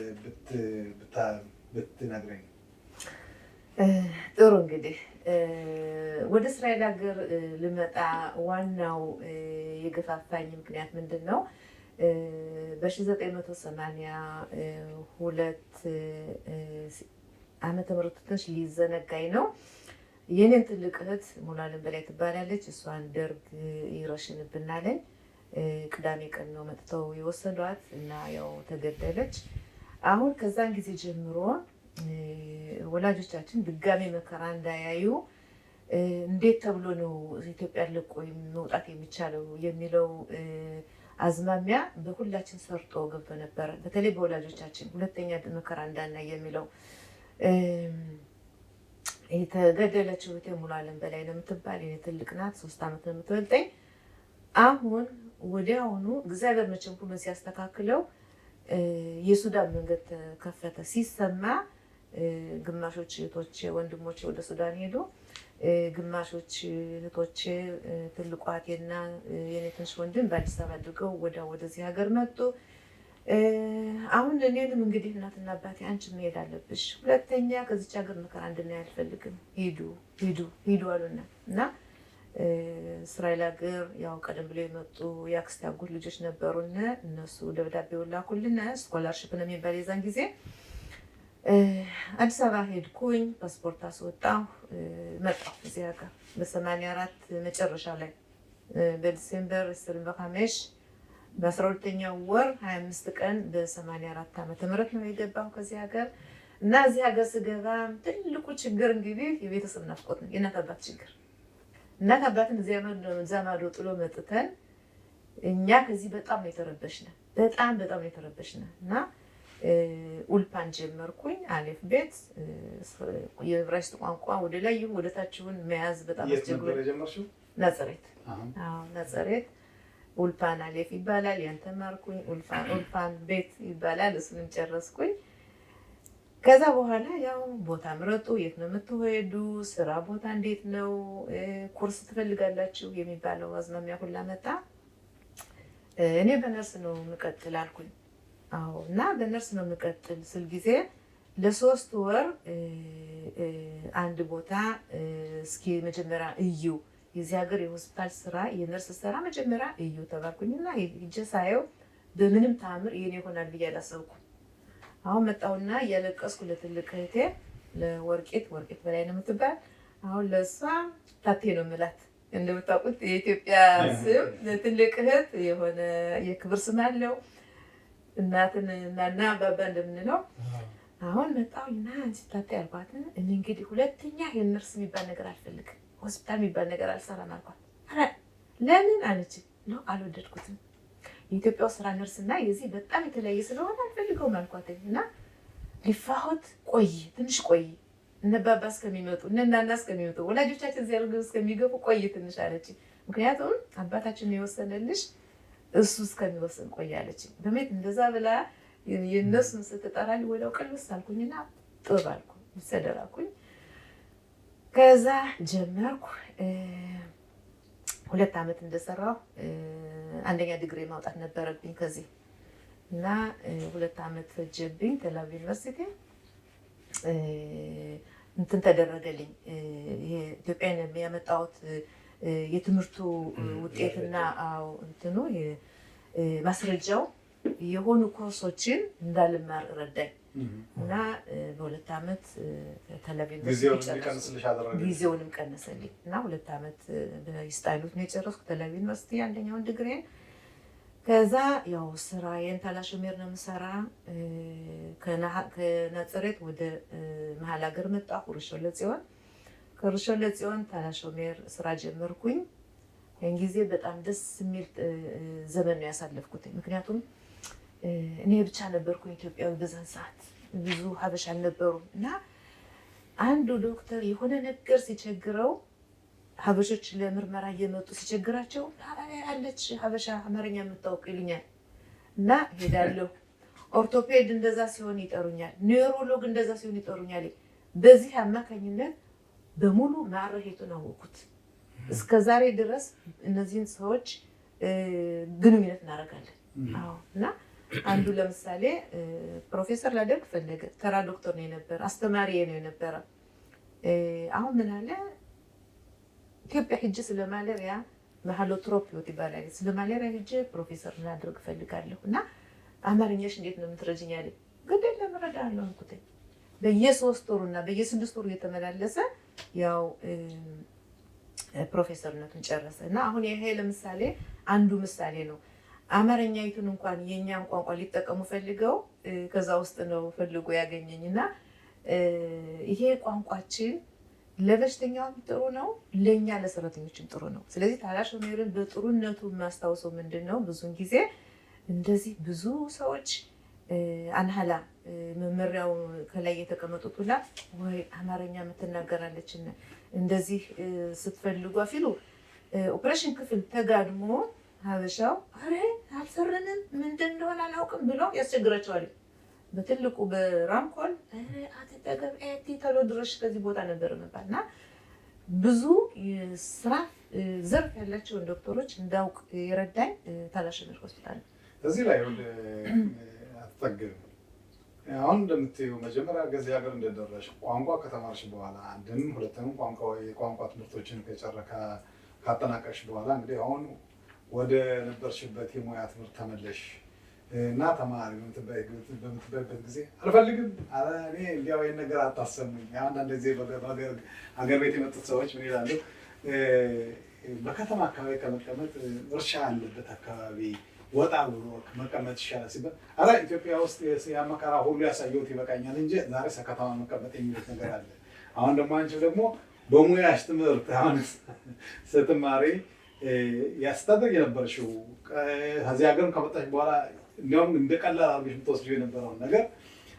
ብትነግረኝ። ጥሩ እንግዲህ ወደ እስራኤል ሀገር ልመጣ ዋናው የገፋፋኝ ምክንያት ምንድን ነው? በ1982 ዓመተ ምህረት ትንሽ ሊዘነጋኝ ነው። የኔን ትልቅ እህት ሙሉዓለም በላይ ትባላለች። እሷን ደርግ ይረሽንብናለኝ። ቅዳሜ ቀን ነው መጥተው የወሰዷት እና ያው ተገደለች። አሁን ከዛን ጊዜ ጀምሮ ወላጆቻችን ድጋሜ መከራ እንዳያዩ እንዴት ተብሎ ነው ኢትዮጵያ ለቆ መውጣት የሚቻለው የሚለው አዝማሚያ በሁላችን ሰርጦ ገብቶ ነበረ። በተለይ በወላጆቻችን ሁለተኛ መከራ እንዳናይ የሚለው የተገደለችው እህቴ ሙሉዓለም በላይ ነው የምትባል የኔ ትልቅ ናት። 3 ዓመት ነው የምትበልጠኝ። አሁን ወዲያውኑ እግዚአብሔር መቼም ሁሉን ሲያስተካክለው የሱዳን መንገድ ተከፈተ ሲሰማ ግማሾች እህቶቼ ወንድሞቼ ወደ ሱዳን ሄዱ። ግማሾች እህቶቼ ትልቋ እህቴና የኔ ትንሽ ወንድም በአዲስ አበባ አድርገው ወደዚህ ሀገር መጡ። አሁን እኔንም እንግዲህ እናትና አባቴ አንቺ መሄድ አለብሽ፣ ሁለተኛ ከዚች ሀገር መከራ እንድናይ አልፈልግም፣ ሂዱ አሉና እና እስራኤል ሀገር ያው ቀደም ብሎ የመጡ የአክስቴ አጎት ልጆች ነበሩና እነሱ ደብዳቤውን ላኩልና ስኮላርሽፕ ነው የሚባል የዛን ጊዜ አዲስ አበባ ሄድኩኝ። ፓስፖርት አስወጣሁ፣ መጣሁ እዚህ ሀገር በ84 መጨረሻ ላይ በዲሴምበር 25 በ12ኛው ወር 25 ቀን በ84 ዓመተ ምህረት ነው የገባሁ ከዚህ ሀገር እና እዚህ ሀገር ስገባ ትልቁ ችግር እንግዲህ የቤተሰብ ናፍቆት ነው፣ የእናት አባት ችግር። እናት አባትን እዚያ ማዶ ጥሎ መጥተን እኛ ከዚህ በጣም ነው የተረበሽነ፣ በጣም ነው የተረበሽነ እና ኡልፓን ጀመርኩኝ። አሌፍ ቤት የዕብራይስጥ ቋንቋ ወደ ላይ ይሁን ወደ ታች ይሁን መያዝ በጣም አስቸግሮኝ ናዝሬት። አዎ ናዝሬት ኡልፓን አሌፍ ይባላል። ያን ተማርኩኝ። ኡልፓን ቤት ይባላል። እሱንም ጨረስኩኝ። ከዛ በኋላ ያው ቦታ ምረጡ፣ የት ነው የምትሄዱ፣ ስራ ቦታ እንዴት ነው፣ ኮርስ ትፈልጋላችሁ የሚባለው አዝማሚያ ሁላ መጣ። እኔ በነርስ ነው የምቀጥል አልኩኝ። አዎ እና በነርስ ነው የምቀጥል ስል ጊዜ ለ3 ወር አንድ ቦታ እስኪ መጀመሪያ እዩ፣ የዚህ ሀገር የሆስፒታል ስራ የነርስ ስራ መጀመሪያ እዩ ተባልኩኝና ሂጄ ሳየው በምንም ታምር የኔ ይሆናል ብዬ አላሰብኩም። አሁን መጣሁና እያለቀስኩ ለትልቅ እህቴ ለወርቄት በላይ ነው የምትባል፣ አሁን ለእሷ ታቴ ነው የምላት። እንደምታውቁት የኢትዮጵያ ስም ለትልቅ እህት የሆነ የክብር ስም አለው። እናትን እናና አባባ እንደምንለው። አሁን መጣሁና አንቺ ታቴ አልኳት፣ እኔ እንግዲህ ሁለተኛ የነርስ የሚባል ነገር አልፈልግም፣ ሆስፒታል የሚባል ነገር አልሰራም አልኳት። ለምን አለች። ነው አልወደድኩትም፣ የኢትዮጵያው ስራ ነርስና የዚህ በጣም የተለያየ ስለሆነ አልፈልገውም አልኳት። እና ሊፋሆት ትንሽ ቆይ እነ አባባ እስከሚመጡ እነ እናና እስከሚመጡ ወላጆቻችን እዚያ አድርገው እስከሚገቡ ቆይ ትንሽ አለች። ምክንያቱም አባታችን የወሰነልሽ እሱ እስከሚወስን ቆያለች። በሜት እንደዛ ብላ የእነሱን ስትጠራልኝ ወዲያው ቅልስ አልኩኝና ጥብ አልኩ ሰደራኩኝ። ከዛ ጀመርኩ 2 ዓመት እንደሰራሁ አንደኛ ዲግሪ ማውጣት ነበረብኝ ከዚህ እና 2 ዓመት ፈጀብኝ። ቴልአቪቭ ዩኒቨርሲቲ እንትን ተደረገልኝ። ኢትዮጵያን የሚያመጣሁት የትምህርቱ ውጤትና እንትኑ ማስረጃው የሆኑ ኮርሶችን እንዳልማር ረዳኝ እና በ2 ዓመት ቴልአቪቭ ጊዜውንም ቀነሰልኝ እና 2 ዓመት በይስጣይሉት ነው የጨረስኩት ቴልአቪቭ ዩኒቨርሲቲ አንደኛውን ዲግሪን። ከዛ ያው ስራዬን ታላሾሜር ነው የምሰራ። ከናዝሬት ወደ መሀል ሀገር መጣሁ ርሾ ለጽዮን። ከርሾ ለጽዮን ታላሾሜር ስራ ጀመርኩኝ። ያን ጊዜ በጣም ደስ የሚል ዘመን ነው ያሳለፍኩት። ምክንያቱም እኔ ብቻ ነበርኩኝ ኢትዮጵያዊ በዛን ሰዓት፣ ብዙ ሀበሻ አልነበሩም እና አንዱ ዶክተር የሆነ ነገር ሲቸግረው ሀበሾች ለምርመራ እየመጡ ሲቸግራቸው አለች ሀበሻ አማርኛ የምታውቅ ይሉኛል እና ሄዳለሁ። ኦርቶፔድ እንደዛ ሲሆን ይጠሩኛል፣ ኒውሮሎግ እንደዛ ሲሆን ይጠሩኛል። በዚህ አማካኝነት በሙሉ ማረሄቱን አወቁት። እስከ ዛሬ ድረስ እነዚህን ሰዎች ግንኙነት እናደርጋለን። አዎ እና አንዱ ለምሳሌ ፕሮፌሰር ላደርግ ፈለገ፣ ተራ ዶክተር ነው የነበረ፣ አስተማሪ ነው የነበረ። አሁን ምን አለ ኢትዮጵያ ሂጅ ስለ ማለሪያ መሃሎትሮፒዮት ይባላል፣ ስለ ማለሪያ ሂጅ ፕሮፌሰር ላደርግ ፈልጋለሁ እና አማርኛሽ እንዴት ነው የምትረጅኝ አለ። ግዴታ እረዳለሁ አልኩት። በየ3 ወሩና በየ6 ወሩ የተመላለሰ ያው ፕሮፌሰርነቱን ጨረሰ እና አሁን ይሄ ለምሳሌ አንዱ ምሳሌ ነው። አማርኛይቱን እንኳን የኛን ቋንቋ ሊጠቀሙ ፈልገው ከዛ ውስጥ ነው ፈልጎ ያገኘኝ እና ይሄ ቋንቋችን ለበሽተኛውም ጥሩ ነው፣ ለኛ ለሰራተኞችም ጥሩ ነው። ስለዚህ ታላሾሜርን በጥሩነቱ የማስታውሰው ምንድን ነው፣ ብዙውን ጊዜ እንደዚህ ብዙ ሰዎች አንሃላ መመሪያው ከላይ የተቀመጡት ሁላ ወይ አማርኛ የምትናገራለች እንደዚህ ስትፈልጉ አፊሉ ኦፕሬሽን ክፍል ተጋድሞ ሀበሻው አረ አልሰረንም ምንድን እንደሆነ አላውቅም ብሎ ያስቸግራቸዋል። በትልቁ በራምኮል አትጠገብ ተሎ ድረሽ ከዚህ ቦታ ነበር መባል እና ብዙ ስራ ዘርፍ ያላቸውን ዶክተሮች እንዳውቅ የረዳኝ ታላሾሜር ሆስፒታል። እዚህ ላይ አትጠገብም። አሁን እንደምትይው መጀመሪያ ከዚህ ሀገር እንደደረሽ ቋንቋ ከተማርሽ በኋላ አንድም ሁለተንም የቋንቋ ትምህርቶችን ካጠናቀቅሽ በኋላ እንግዲህ አሁን ወደ ነበርሽበት የሙያ ትምህርት ተመለሽ እና ተማሪ በምትበይበት ጊዜ አልፈልግም፣ እኔ እንዲያው ይህን ነገር አታሰሙኝ። አንዳንድ ጊዜ ሀገር ቤት የመጡት ሰዎች ምን ይላሉ? በከተማ አካባቢ ከመቀመጥ እርሻ ያለበት አካባቢ ወጣ ብሎ መቀመጥ ይሻላል ሲባል፣ ኧረ ኢትዮጵያ ውስጥ የመከራ ሁሉ ያሳየሁት ይበቃኛል እንጂ ዛሬ ከተማ መቀመጥ የሚሉት ነገር አለ። አሁን ደግሞ አንቺ ደግሞ በሙያሽ ትምህርት አሁን ስትማሪ ያስታደግ የነበርሽው ከዚህ ሀገርም ከመጣሽ በኋላ እንዲያውም እንደ ቀላል አድርገሽ የምትወስጂው የነበረውን ነገር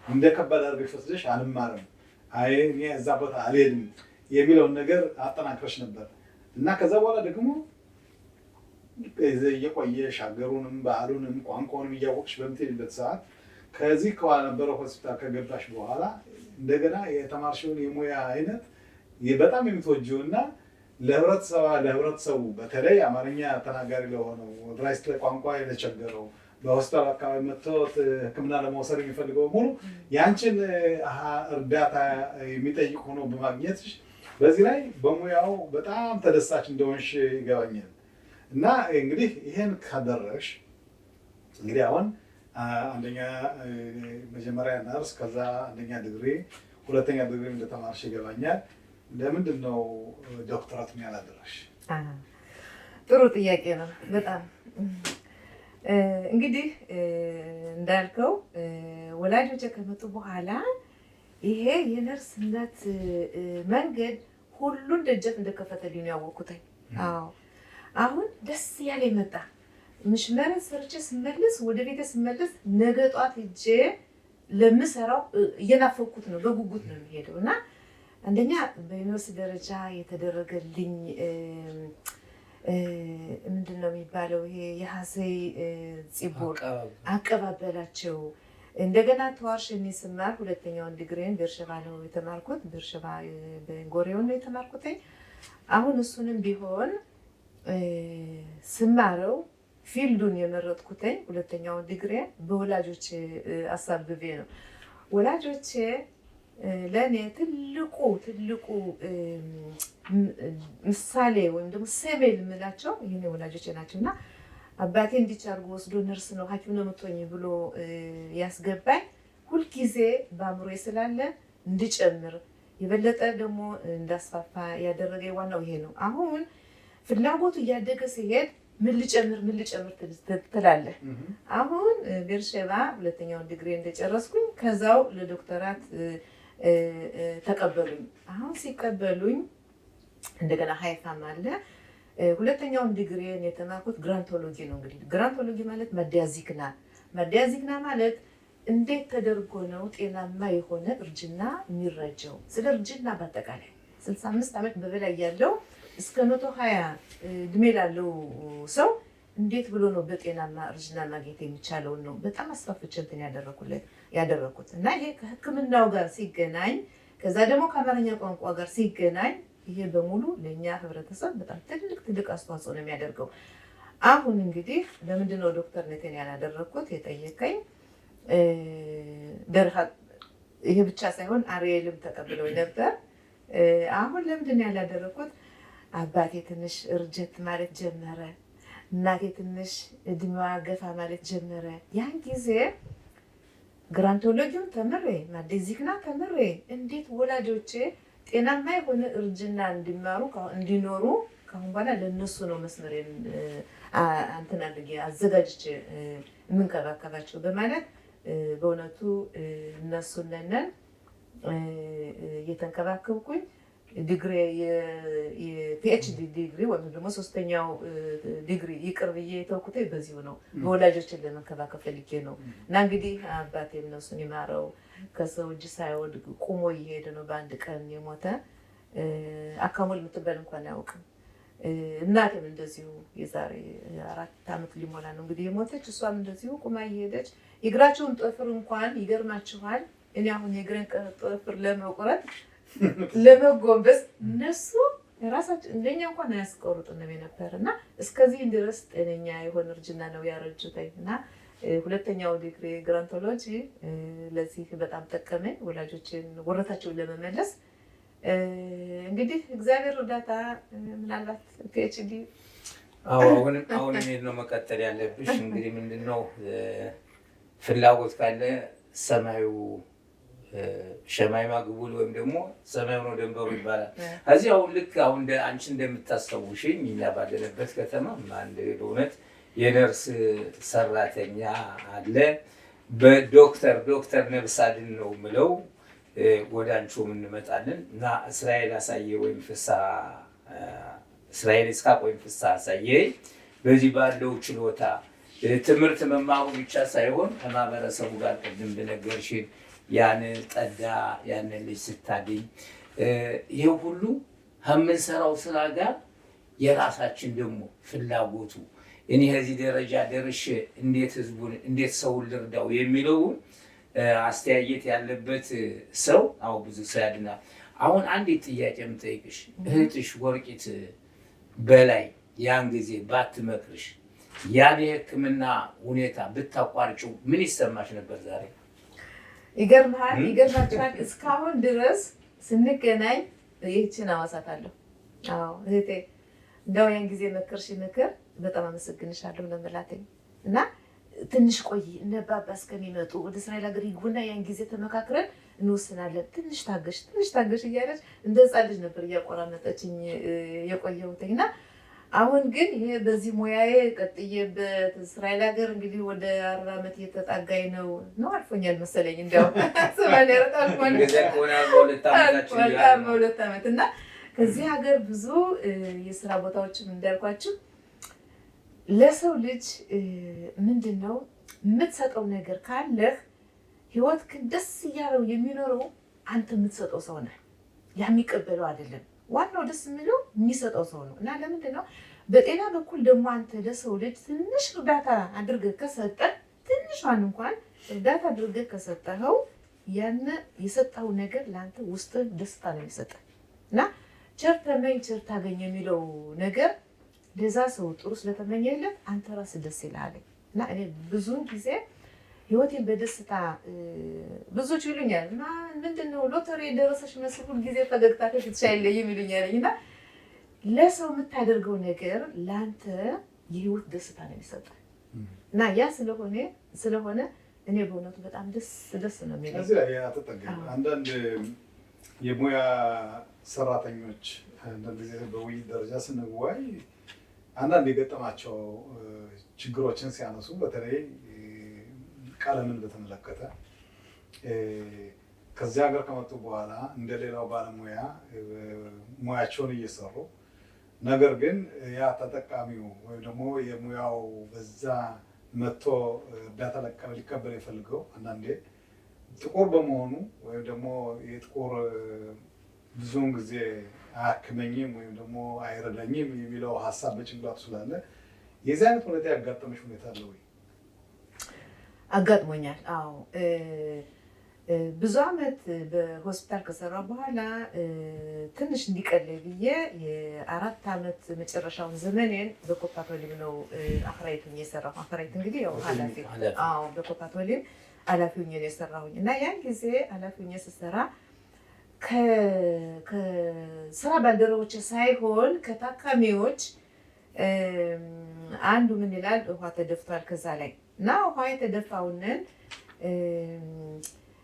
እንደ ከባድ አድርገሽ ወስደሽ አልማርም፣ አይ እኔ እዛ ቦታ አልሄድም የሚለውን ነገር አጠናክረሽ ነበር እና ከዛ በኋላ ደግሞ እየቆየሽ ሀገሩንም ባህሉንም ቋንቋውንም እያወቅሽ በምትሄድበት ሰዓት ከዚህ ከነበረው ሆስፒታል ከገባሽ በኋላ እንደገና የተማርሽውን የሙያ አይነት በጣም የምትወጂውና ለህብረተሰቡ በተለይ አማርኛ ተናጋሪ ለሆነው ዕብራይስጥ ቋንቋ የተቸገረው በሆስፒታል አካባቢ መጥቶ ሕክምና ለመውሰድ የሚፈልገው ሙሉ ያንቺን እርዳታ የሚጠይቅ ሆኖ በማግኘትሽ በዚህ ላይ በሙያው በጣም ተደሳች እንደሆንሽ ይገባኛል። እና እንግዲህ ይሄን ካደረግሽ እንግዲህ አሁን አንደኛ መጀመሪያ ነርስ፣ ከዛ አንደኛ ዲግሪ፣ ሁለተኛ ዲግሪ እንደተማርሽ ይገባኛል። ለምንድን ነው ዶክተራት ያላደረግሽ? ጥሩ ጥያቄ ነው በጣም። እንግዲህ እንዳልከው ወላጆች ከመጡ በኋላ ይሄ የነርስነት መንገድ ሁሉን ደጀፍ እንደከፈተልኝ ያወቅኩት። አዎ አሁን ደስ ያለ ይመጣ ምሽመረን ሰርቼ ስመለስ ወደ ቤተ ስመለስ ነገ ጧት ሄጄ ለምሰራው እየናፈኩት ነው፣ በጉጉት ነው የሚሄደው እና አንደኛ በዩኒቨርሲቲ ደረጃ የተደረገልኝ ምንድን ነው የሚባለው ይሄ የሀሰይ ጽቦር አቀባበላቸው። እንደገና ተዋርሽኒ ስማር ሁለተኛውን ዲግሪን ቤርሸባ ነው የተማርኩት። ቤርሸባ በጎሬውን ነው የተማርኩት። አሁን እሱንም ቢሆን ስማረው ፊልዱን የመረጥኩትኝ ሁለተኛውን ዲግሪ በወላጆች አሳብቤ ነው። ወላጆቼ ለእኔ ትልቁ ምሳሌ ወይም ደግሞ ሰቤል የምላቸው ይሄ ወላጆቼ ናቸው እና አባቴ እንዲች አድርጎ ወስዶ ነርስ ነው ሐኪም ነው የምትሆኝ ብሎ ያስገባኝ ሁልጊዜ በአእምሮዬ ስላለ እንድጨምር የበለጠ ደግሞ እንዳስፋፋ ያደረገ ዋናው ይሄ ነው። አሁን ፍላጎቱ እያደገ ሲሄድ ምን ልጨምር ትላለህ። አሁን ቤርሸባ ሁለተኛውን ዲግሪ እንደጨረስኩኝ ከዛው ለዶክተራት ተቀበሉኝ። አሁን ሲቀበሉኝ እንደገና ሃይፋም አለ። ሁለተኛውን ዲግሪን የተማርኩት ግራንቶሎጂ ነው። እንግዲህ ግራንቶሎጂ ማለት ማዲያዚክና ማለት እንዴት ተደርጎ ነው ጤናማ የሆነ እርጅና የሚረጀው። ስለ እርጅና በአጠቃላይ 65 ዓመት በበላይ ያለው እስከ 120 እድሜ ላለው ሰው እንዴት ብሎ ነው በጤናማ እርጅና ማግኘት የሚቻለውን ነው በጣም አስፋፍቼ እንትን ያደረኩት እና ይሄ ከሕክምናው ጋር ሲገናኝ ከዛ ደግሞ ከአማርኛ ቋንቋ ጋር ሲገናኝ ይሄ በሙሉ ለእኛ ህብረተሰብ በጣም ትልቅ አስተዋጽኦ ነው የሚያደርገው። አሁን እንግዲህ ለምንድን ነው ዶክተርነቴን ያላደረኩት የጠየቀኝ ይሄ ብቻ ሳይሆን አርኤልም ተቀብለው ነበር። አሁን ለምንድን ነው ያላደረኩት? አባቴ ትንሽ እርጀት ማለት ጀመረ፣ እናቴ ትንሽ እድሜዋ ገፋ ማለት ጀመረ። ያን ጊዜ ግራንቶሎጂውን ተምሬ ማዲያዚክና ተምሬ እንዴት ወላጆቼ ጤናማ የሆነ እርጅና እንዲኖሩ ከአሁን በኋላ ለእነሱ ነው መስመሬን እንትን አድርጌ አዘጋጅቼ የምንከባከባቸው በማለት በእውነቱ እነሱን ነን እየተንከባከብኩኝ ዲግሪ የፒኤችዲ ዲግሪ ወይም ደግሞ ሶስተኛው ዲግሪ ይቅር ብዬ የተውኩት በዚሁ ነው። በወላጆችን ለመንከባከብ ፈልጌ ነው እና እንግዲህ አባቴም ነፍሱን ይማረው ከሰው እጅ ሳይወድቅ ቁሞ እየሄደ ነው። በአንድ ቀን የሞተ አካሙል የምትባል እንኳን አያውቅም። እናቴም እንደዚሁ የዛሬ 4 ዓመት ሊሞላ ነው እንግዲህ የሞተች። እሷም እንደዚሁ ቁማ እየሄደች የእግራቸውን ጥፍር እንኳን ይገርማችኋል። እኔ አሁን የእግሬን ጥፍር ለመቁረጥ ለመጎንበስ እነሱ ራሳቸው እንደኛ እንኳን አያስቆርጡንም ነበር እና እስከዚህ ድረስ ጤነኛ የሆነ እርጅና ነው ያረጁት እና ሁለተኛው ዲግሪ ግራንቶሎጂ ለዚህ በጣም ጠቀመኝ። ወላጆችን ወረታቸውን ለመመለስ እንግዲህ እግዚአብሔር እርዳታ ምናልባት ፒኤችዲ አሁን እኔ ነው መቀጠል ያለብሽ። እንግዲህ ምንድነው ፍላጎት ካለ ሰማዩ ሸማይ ማግቡል ወይም ደግሞ ሰማዩ ነው ደንበሩ ይባላል። ከዚህ አሁን ልክ አሁን አንቺ እንደምታስታውሽኝ እኛ ባለንበት ከተማ አንድ በእውነት የነርስ ሰራተኛ አለ። በዶክተር ነብስ አድን ነው ምለው ወደ አንቺው እንመጣለን እና እስራኤል አሳየ ወይም ፍስሐ እስራኤል እስካቅ ወይም ፍስሐ አሳየ በዚህ ባለው ችሎታ ትምህርት መማሩ ብቻ ሳይሆን ከማህበረሰቡ ጋር ቅድም እንደነገርሽን ያን ጠዳ ያንን ልጅ ስታገኝ ይሄ ሁሉ ከምንሰራው ስራ ጋር የራሳችን ደግሞ ፍላጎቱ እኔ ከዚህ ደረጃ ደርሼ እንዴት ህዝቡን እንዴት ሰውን ልርዳው የሚለውን አስተያየት ያለበት ሰው አው ብዙ ሰው ያድናል። አሁን አንዲት ጥያቄ የምጠይቅሽ እህትሽ ወርቂት በላይ ያን ጊዜ ባትመክርሽ ያን የሕክምና ሁኔታ ብታቋርጪው ምን ይሰማሽ ነበር? ዛሬ ይገርማችኋል እስካሁን ድረስ ስንገናኝ ይህችን አዋሳታለሁ። አዎ እህቴ እንደው ያን ጊዜ መከርሽ ምክር በጣም አመሰግንሻለሁ ለመላተኝ እና ትንሽ ቆይ እነባባ እስከሚመጡ ወደ እስራኤል ሀገር ይግቡና ያን ጊዜ ተመካክረን እንወስናለን። ትንሽ ታገሽ እያለች እንደ ሕፃን ልጅ ነበር እያቆራመጠችኝ የቆየሁት እና አሁን ግን ይሄ በዚህ ሙያዬ ቀጥዬበት እስራኤል ሀገር እንግዲህ ወደ 40 ዓመት እየተጣጋኝ ነው አልፎኛል መሰለኝ እንዲያው በሁለት ዓመት እና ከዚህ ሀገር ብዙ የስራ ቦታዎችም እንዳልኳችሁ ለሰው ልጅ ምንድን ነው የምትሰጠው ነገር ካለህ ህይወትህን ደስ እያለው የሚኖረው አንተ የምትሰጠው ሰው ነህ፣ የሚቀበለው አይደለም። ዋናው ደስ የሚለው የሚሰጠው ሰው ነው እና ለምንድን ነው በጤና በኩል ደግሞ አንተ ለሰው ልጅ ትንሽ እርዳታ አድርገህ ከሰጠህ ትንሿን እንኳን እርዳታ አድርገህ ከሰጠኸው ያን የሰጠው ነገር ለአንተ ውስጥ ደስታ ነው የሚሰጠህ እና ቸር ተመኝ ቸር ታገኝ የሚለው ነገር ለዛ ሰው ጥሩ ስለተመኘለት አንተ ራስህ ደስ ይልሃል እና እኔ ብዙውን ጊዜ ህይወቴን በደስታ ብዙዎች ይሉኛል እና ምንድን ነው ሎተሪ የደረሰሽ መስል ሁል ጊዜ ፈገግታ ከፊትሽ አይለይም ይሉኛል እና ለሰው የምታደርገው ነገር ለአንተ የህይወት ደስታ ነው የሚሰጠው እና ያ ስለሆነ እኔ በእውነቱ በጣም ደስ ነው የሚለኝ። እዚህ ላይ አትጠገም አንዳንድ የሙያ ሰራተኞች አንዳንድ ጊዜ በውይይት ደረጃ ስንወያይ አንዳንድ የገጠማቸው ችግሮችን ሲያነሱ በተለይ ቀለምን በተመለከተ ከዚህ ሀገር ከመጡ በኋላ እንደሌላው ባለሙያ ሙያቸውን እየሰሩ ነገር ግን ያ ተጠቃሚው ወይም ደግሞ የሙያው በዛ መጥቶ እርዳታ ሊቀበል የፈልገው አንዳንዴ ጥቁር በመሆኑ ወይም ደግሞ የጥቁር ብዙውን ጊዜ አያክመኝም ወይም ደግሞ አይረዳኝም የሚለው ሀሳብ በጭንቅላቱ ስላለ የዚህ አይነት ሁኔታ ያጋጠመሽ ሁኔታ አለ ወይ? አጋጥሞኛል። አዎ ብዙ አመት በሆስፒታል ከሰራ በኋላ ትንሽ እንዲቀለይ ብዬ የ4 ዓመት መጨረሻውን ዘመኔን በኮፓቶሊም ነው አፍራይቱኝ የሰራሁ። አፍራይት እንግዲህ ያው ኃላፊ በኮፓቶሊም ኃላፊውኝ ነው የሰራሁኝ እና ያን ጊዜ ኃላፊውኝ ስሰራ ከስራ ባልደረቦች ሳይሆን ከታካሚዎች አንዱ ምን ይላል ውሃ ተደፍቷል ከዛ ላይ እና ውሃ የተደፋውንን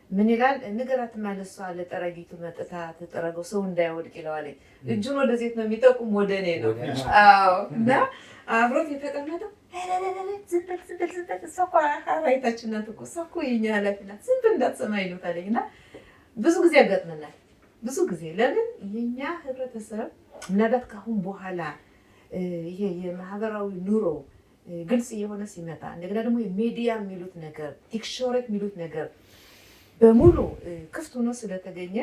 ምን ይላል ንገራት ማለሷ ለጠረጊቱ መጥታ ተጠረገው ሰው እንዳይወድቅ ይለዋል። እጁን ወደ ዜት ነው የሚጠቁም ወደ እኔ ነው። አዎ እና አብሮት የተቀመጠው ዝም በል እሷ እኮ አራይታችን ናት እኮ እሷ እኮ የእኛ ኃላፊ ናት ዝም በል እንዳትሰማ ይሉታል እና ብዙ ጊዜ ያጋጥመናል። ብዙ ጊዜ ለምን የኛ ህብረተሰብ ምናልባት ካሁን በኋላ ይሄ የማህበራዊ ኑሮ ግልጽ እየሆነ ሲመጣ እንደገና ደግሞ የሚዲያ የሚሉት ነገር ቲክሾሬት የሚሉት ነገር በሙሉ ክፍት ሆኖ ስለተገኘ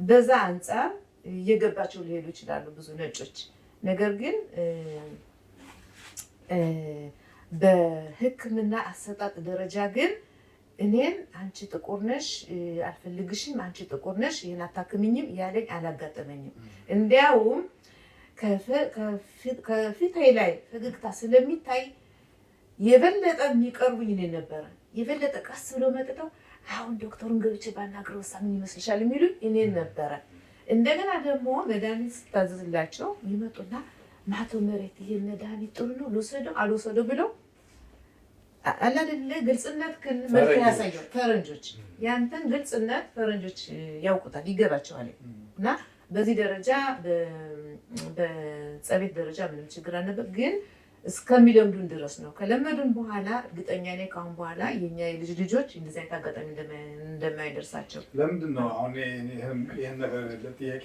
በዛ አንጻር እየገባቸው ሊሄዱ ይችላሉ ብዙ ነጮች። ነገር ግን በሕክምና አሰጣጥ ደረጃ ግን እኔም አንቺ ጥቁር ነሽ አልፈልግሽም፣ አንቺ ጥቁር ነሽ ይህን አታክምኝም ያለኝ አላጋጠመኝም። እንዲያውም ከፊቴ ላይ ፈገግታ ስለሚታይ የበለጠ የሚቀርቡኝ እኔ ነበረ። የበለጠ ቀስ ብሎ መጥተው አሁን ዶክተሩን ገብቼ ባናግረው ምን ይመስልሻል የሚሉኝ እኔን ነበረ እንደገና ደግሞ መድኃኒት ስታዘዝላቸው ይመጡና ማቶ መሬት ይሄን መድኃኒት ጥሩ ነው ልውሰደው አልወሰደው ብለው አላደለ ግልጽነት መልክ ያሳያል። ፈረንጆች ያንተን ግልጽነት ፈረንጆች ያውቁታል፣ ይገባቸዋል። እና በዚህ ደረጃ በጸቤት ደረጃ ምንም ችግር አልነበር፣ ግን እስከሚለምዱን ድረስ ነው። ከለመዱን በኋላ እርግጠኛ ነኝ ከአሁን በኋላ የኛ የልጅ ልጆች እንደዚህ አይነት አጋጣሚ እንደማይደርሳቸው። ለምንድን ነው አሁን ይህን ነገር በጥያቄ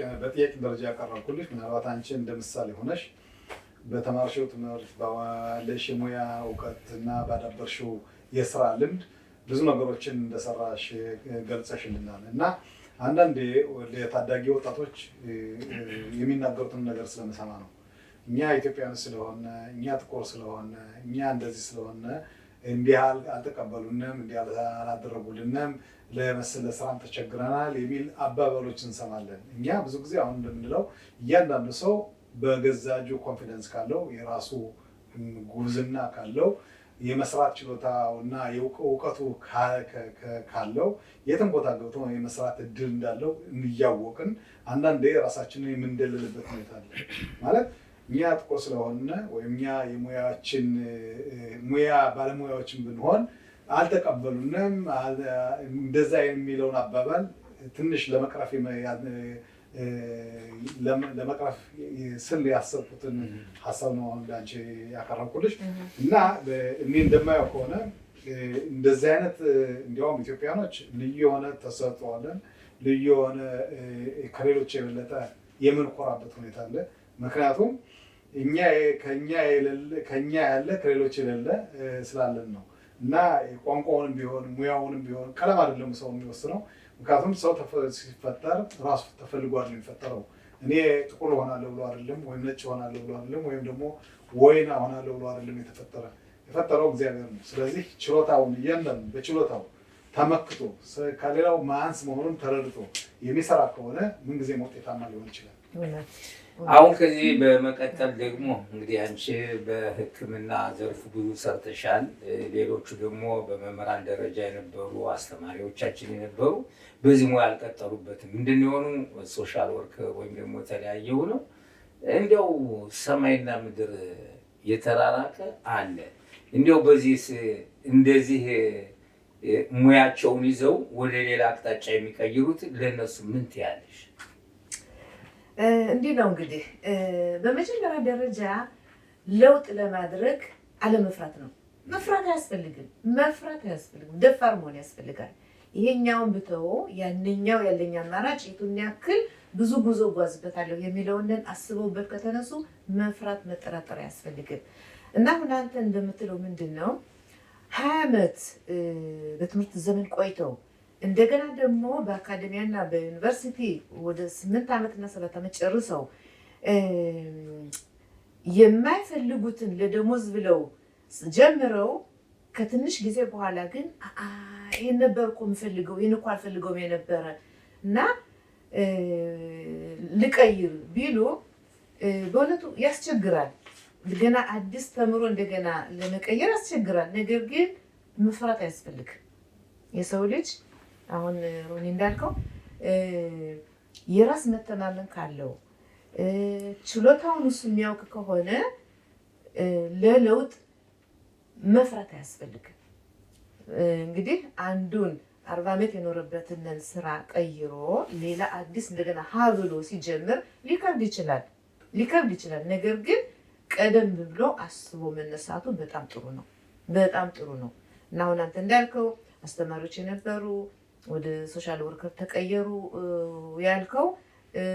ደረጃ ያቀረብኩልሽ? ምናልባት አንቺ እንደ ምሳሌ ሆነሽ በተማርሽው ትምህርት ባለሽ የሙያ እውቀት እና ባዳበርሽው የስራ ልምድ ብዙ ነገሮችን እንደሰራሽ ገልጸሽልናል። እና አንዳንዴ ለታዳጊ ወጣቶች የሚናገሩትን ነገር ስለምሰማ ነው። እኛ ኢትዮጵያውያን ስለሆነ፣ እኛ ጥቁር ስለሆነ፣ እኛ እንደዚህ ስለሆነ እንዲህ አልተቀበሉንም፣ እንዲህ አላደረጉልንም፣ ለመሰለ ስራም ተቸግረናል የሚል አባባሎች እንሰማለን። እኛ ብዙ ጊዜ አሁን እንደምንለው እያንዳንዱ ሰው በገዛ እጁ ኮንፊደንስ ካለው፣ የራሱ ጉብዝና ካለው፣ የመስራት ችሎታው እና እውቀቱ ካለው የትም ቦታ ገብቶ የመስራት እድል እንዳለው እያወቅን አንዳንዴ ራሳችንን የምንደልልበት ሁኔታ አለ። ማለት እኛ ጥቁር ስለሆነ ወይም እኛ የሙያችን ሙያ ባለሙያዎችን ብንሆን አልተቀበሉንም እንደዛ የሚለውን አባባል ትንሽ ለመቅረፍ ስል ያሰብኩትን ሀሳብ ነው አንቺ ያቀረብኩልሽ። እና እኔ እንደማየው ከሆነ እንደዚህ አይነት እንዲያውም ኢትዮጵያኖች ልዩ የሆነ ተሰጥኦ አለን፣ ልዩ የሆነ ከሌሎች የበለጠ የምንኮራበት ሁኔታ አለ። ምክንያቱም ከኛ ያለ ከሌሎች የሌለ ስላለን ነው። እና ቋንቋውንም ቢሆን ሙያውንም ቢሆን ቀለም አይደለም ሰው የሚወስነው። ምክንያቱም ሰው ሲፈጠር ራሱ ተፈልጎ አይደለም የሚፈጠረው። እኔ ጥቁር ሆናለሁ ብሎ አይደለም፣ ወይም ነጭ ሆናለሁ ብሎ አይደለም፣ ወይም ደግሞ ወይና ሆናለሁ ብሎ አይደለም የፈጠረው እግዚአብሔር ነው። ስለዚህ ችሎታውን እያንዳንዱ በችሎታው ተመክቶ ከሌላው ማንስ መሆኑን ተረድቶ የሚሰራ ከሆነ ምንጊዜም ውጤታማ ሊሆን ይችላል። አሁን ከዚህ በመቀጠል ደግሞ እንግዲህ አንቺ በሕክምና ዘርፍ ብዙ ሰርተሻል። ሌሎቹ ደግሞ በመምህራን ደረጃ የነበሩ አስተማሪዎቻችን የነበሩ በዚህ ሙያ አልቀጠሉበትም። ምንድን የሆኑ ሶሻል ወርከር ወይም ደግሞ የተለያየው ነው። እንዲያው ሰማይና ምድር የተራራቀ አለ። እንዲያው በዚህ እንደዚህ ሙያቸውን ይዘው ወደ ሌላ አቅጣጫ የሚቀይሩት ለእነሱ ምን ትያለሽ? እንዲህ ነው እንግዲህ በመጀመሪያ ደረጃ ለውጥ ለማድረግ አለመፍራት ነው። መፍራት አያስፈልግም። ደፋር መሆን ያስፈልጋል። ይሄኛውን ብተው ያንኛው ያለኝ አማራጭ የቱን ያክል ብዙ ጉዞ እጓዝበታለሁ የሚለውን አስበውበት ከተነሱ መፍራት መጠራጠር አያስፈልግም። እና አሁን አንተ እንደምትለው ምንድን ነው 20 ዓመት በትምህርት ዘመን ቆይተው እንደገና ደግሞ በአካደሚያና በዩኒቨርሲቲ ወደ 8 ዓመትና 7 ዓመት ጨርሰው የማይፈልጉትን ለደሞዝ ብለው ጀምረው ከትንሽ ጊዜ በኋላ ግን ይህን ነበር እኮ የምፈልገው፣ ይህን እኮ አልፈልገውም የነበረ እና ልቀይር ቢሉ በእውነቱ ያስቸግራል። ገና አዲስ ተምሮ እንደገና ለመቀየር ያስቸግራል። ነገር ግን መፍራት አያስፈልግም። የሰው ልጅ አሁን ሮኒ እንዳልከው የራስ መተማመን ካለው ችሎታውን እሱ የሚያውቅ ከሆነ ለለውጥ መፍራት አያስፈልግም። እንግዲህ አንዱን 40 ዓመት የኖረበትን ስራ ቀይሮ ሌላ አዲስ እንደገና ሀ ብሎ ሲጀምር ሊከብድ ይችላል። ነገር ግን ቀደም ብሎ አስቦ መነሳቱ በጣም ጥሩ ነው እና አሁን አንተ እንዳልከው አስተማሪዎች የነበሩ ወደ ሶሻል ወርከር ተቀየሩ ያልከው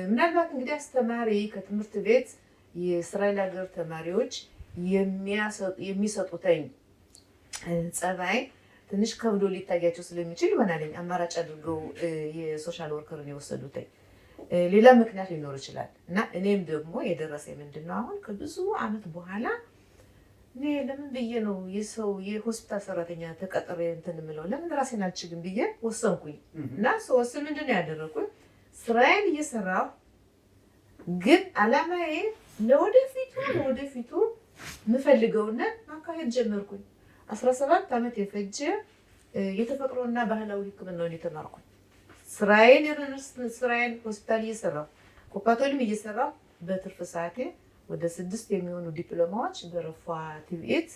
ምናልባት እንግዲህ አስተማሪ ከትምህርት ቤት የእስራኤል ሀገር ተማሪዎች የሚሰጡትኝ ጸባይ ትንሽ ከብዶ ሊታያቸው ስለሚችል ይሆናል አማራጭ አድርገው የሶሻል ወርከርን የወሰዱትኝ። ሌላ ምክንያት ሊኖር ይችላል እና እኔም ደግሞ የደረሰኝ ምንድን ነው አሁን ከብዙ ዓመት በኋላ እኔ ለምን ብዬ ነው የሆስፒታል ሰራተኛ ተቀጥሬ እንትን የምለው ለምን ራሴን አልችልም ብዬ ወሰንኩኝ። እና ስወስን ምንድን ነው ያደረኩኝ? ስራዬን እየሰራሁ ግን አላማዬ ለወደፊቱ የምፈልገውን ማካሄድ ጀመርኩኝ። 17 ዓመት የፈጀ የተፈጥሮና ባህላዊ ሕክምናውን የተማርኩኝ ስራዬን ሆስፒታል እየሰራሁ ኮፓቶልም እየሰራሁ በትርፍ ሰዓቴ ወደ 6 የሚሆኑ ዲፕሎማዎች በረፏ ቲቪኤት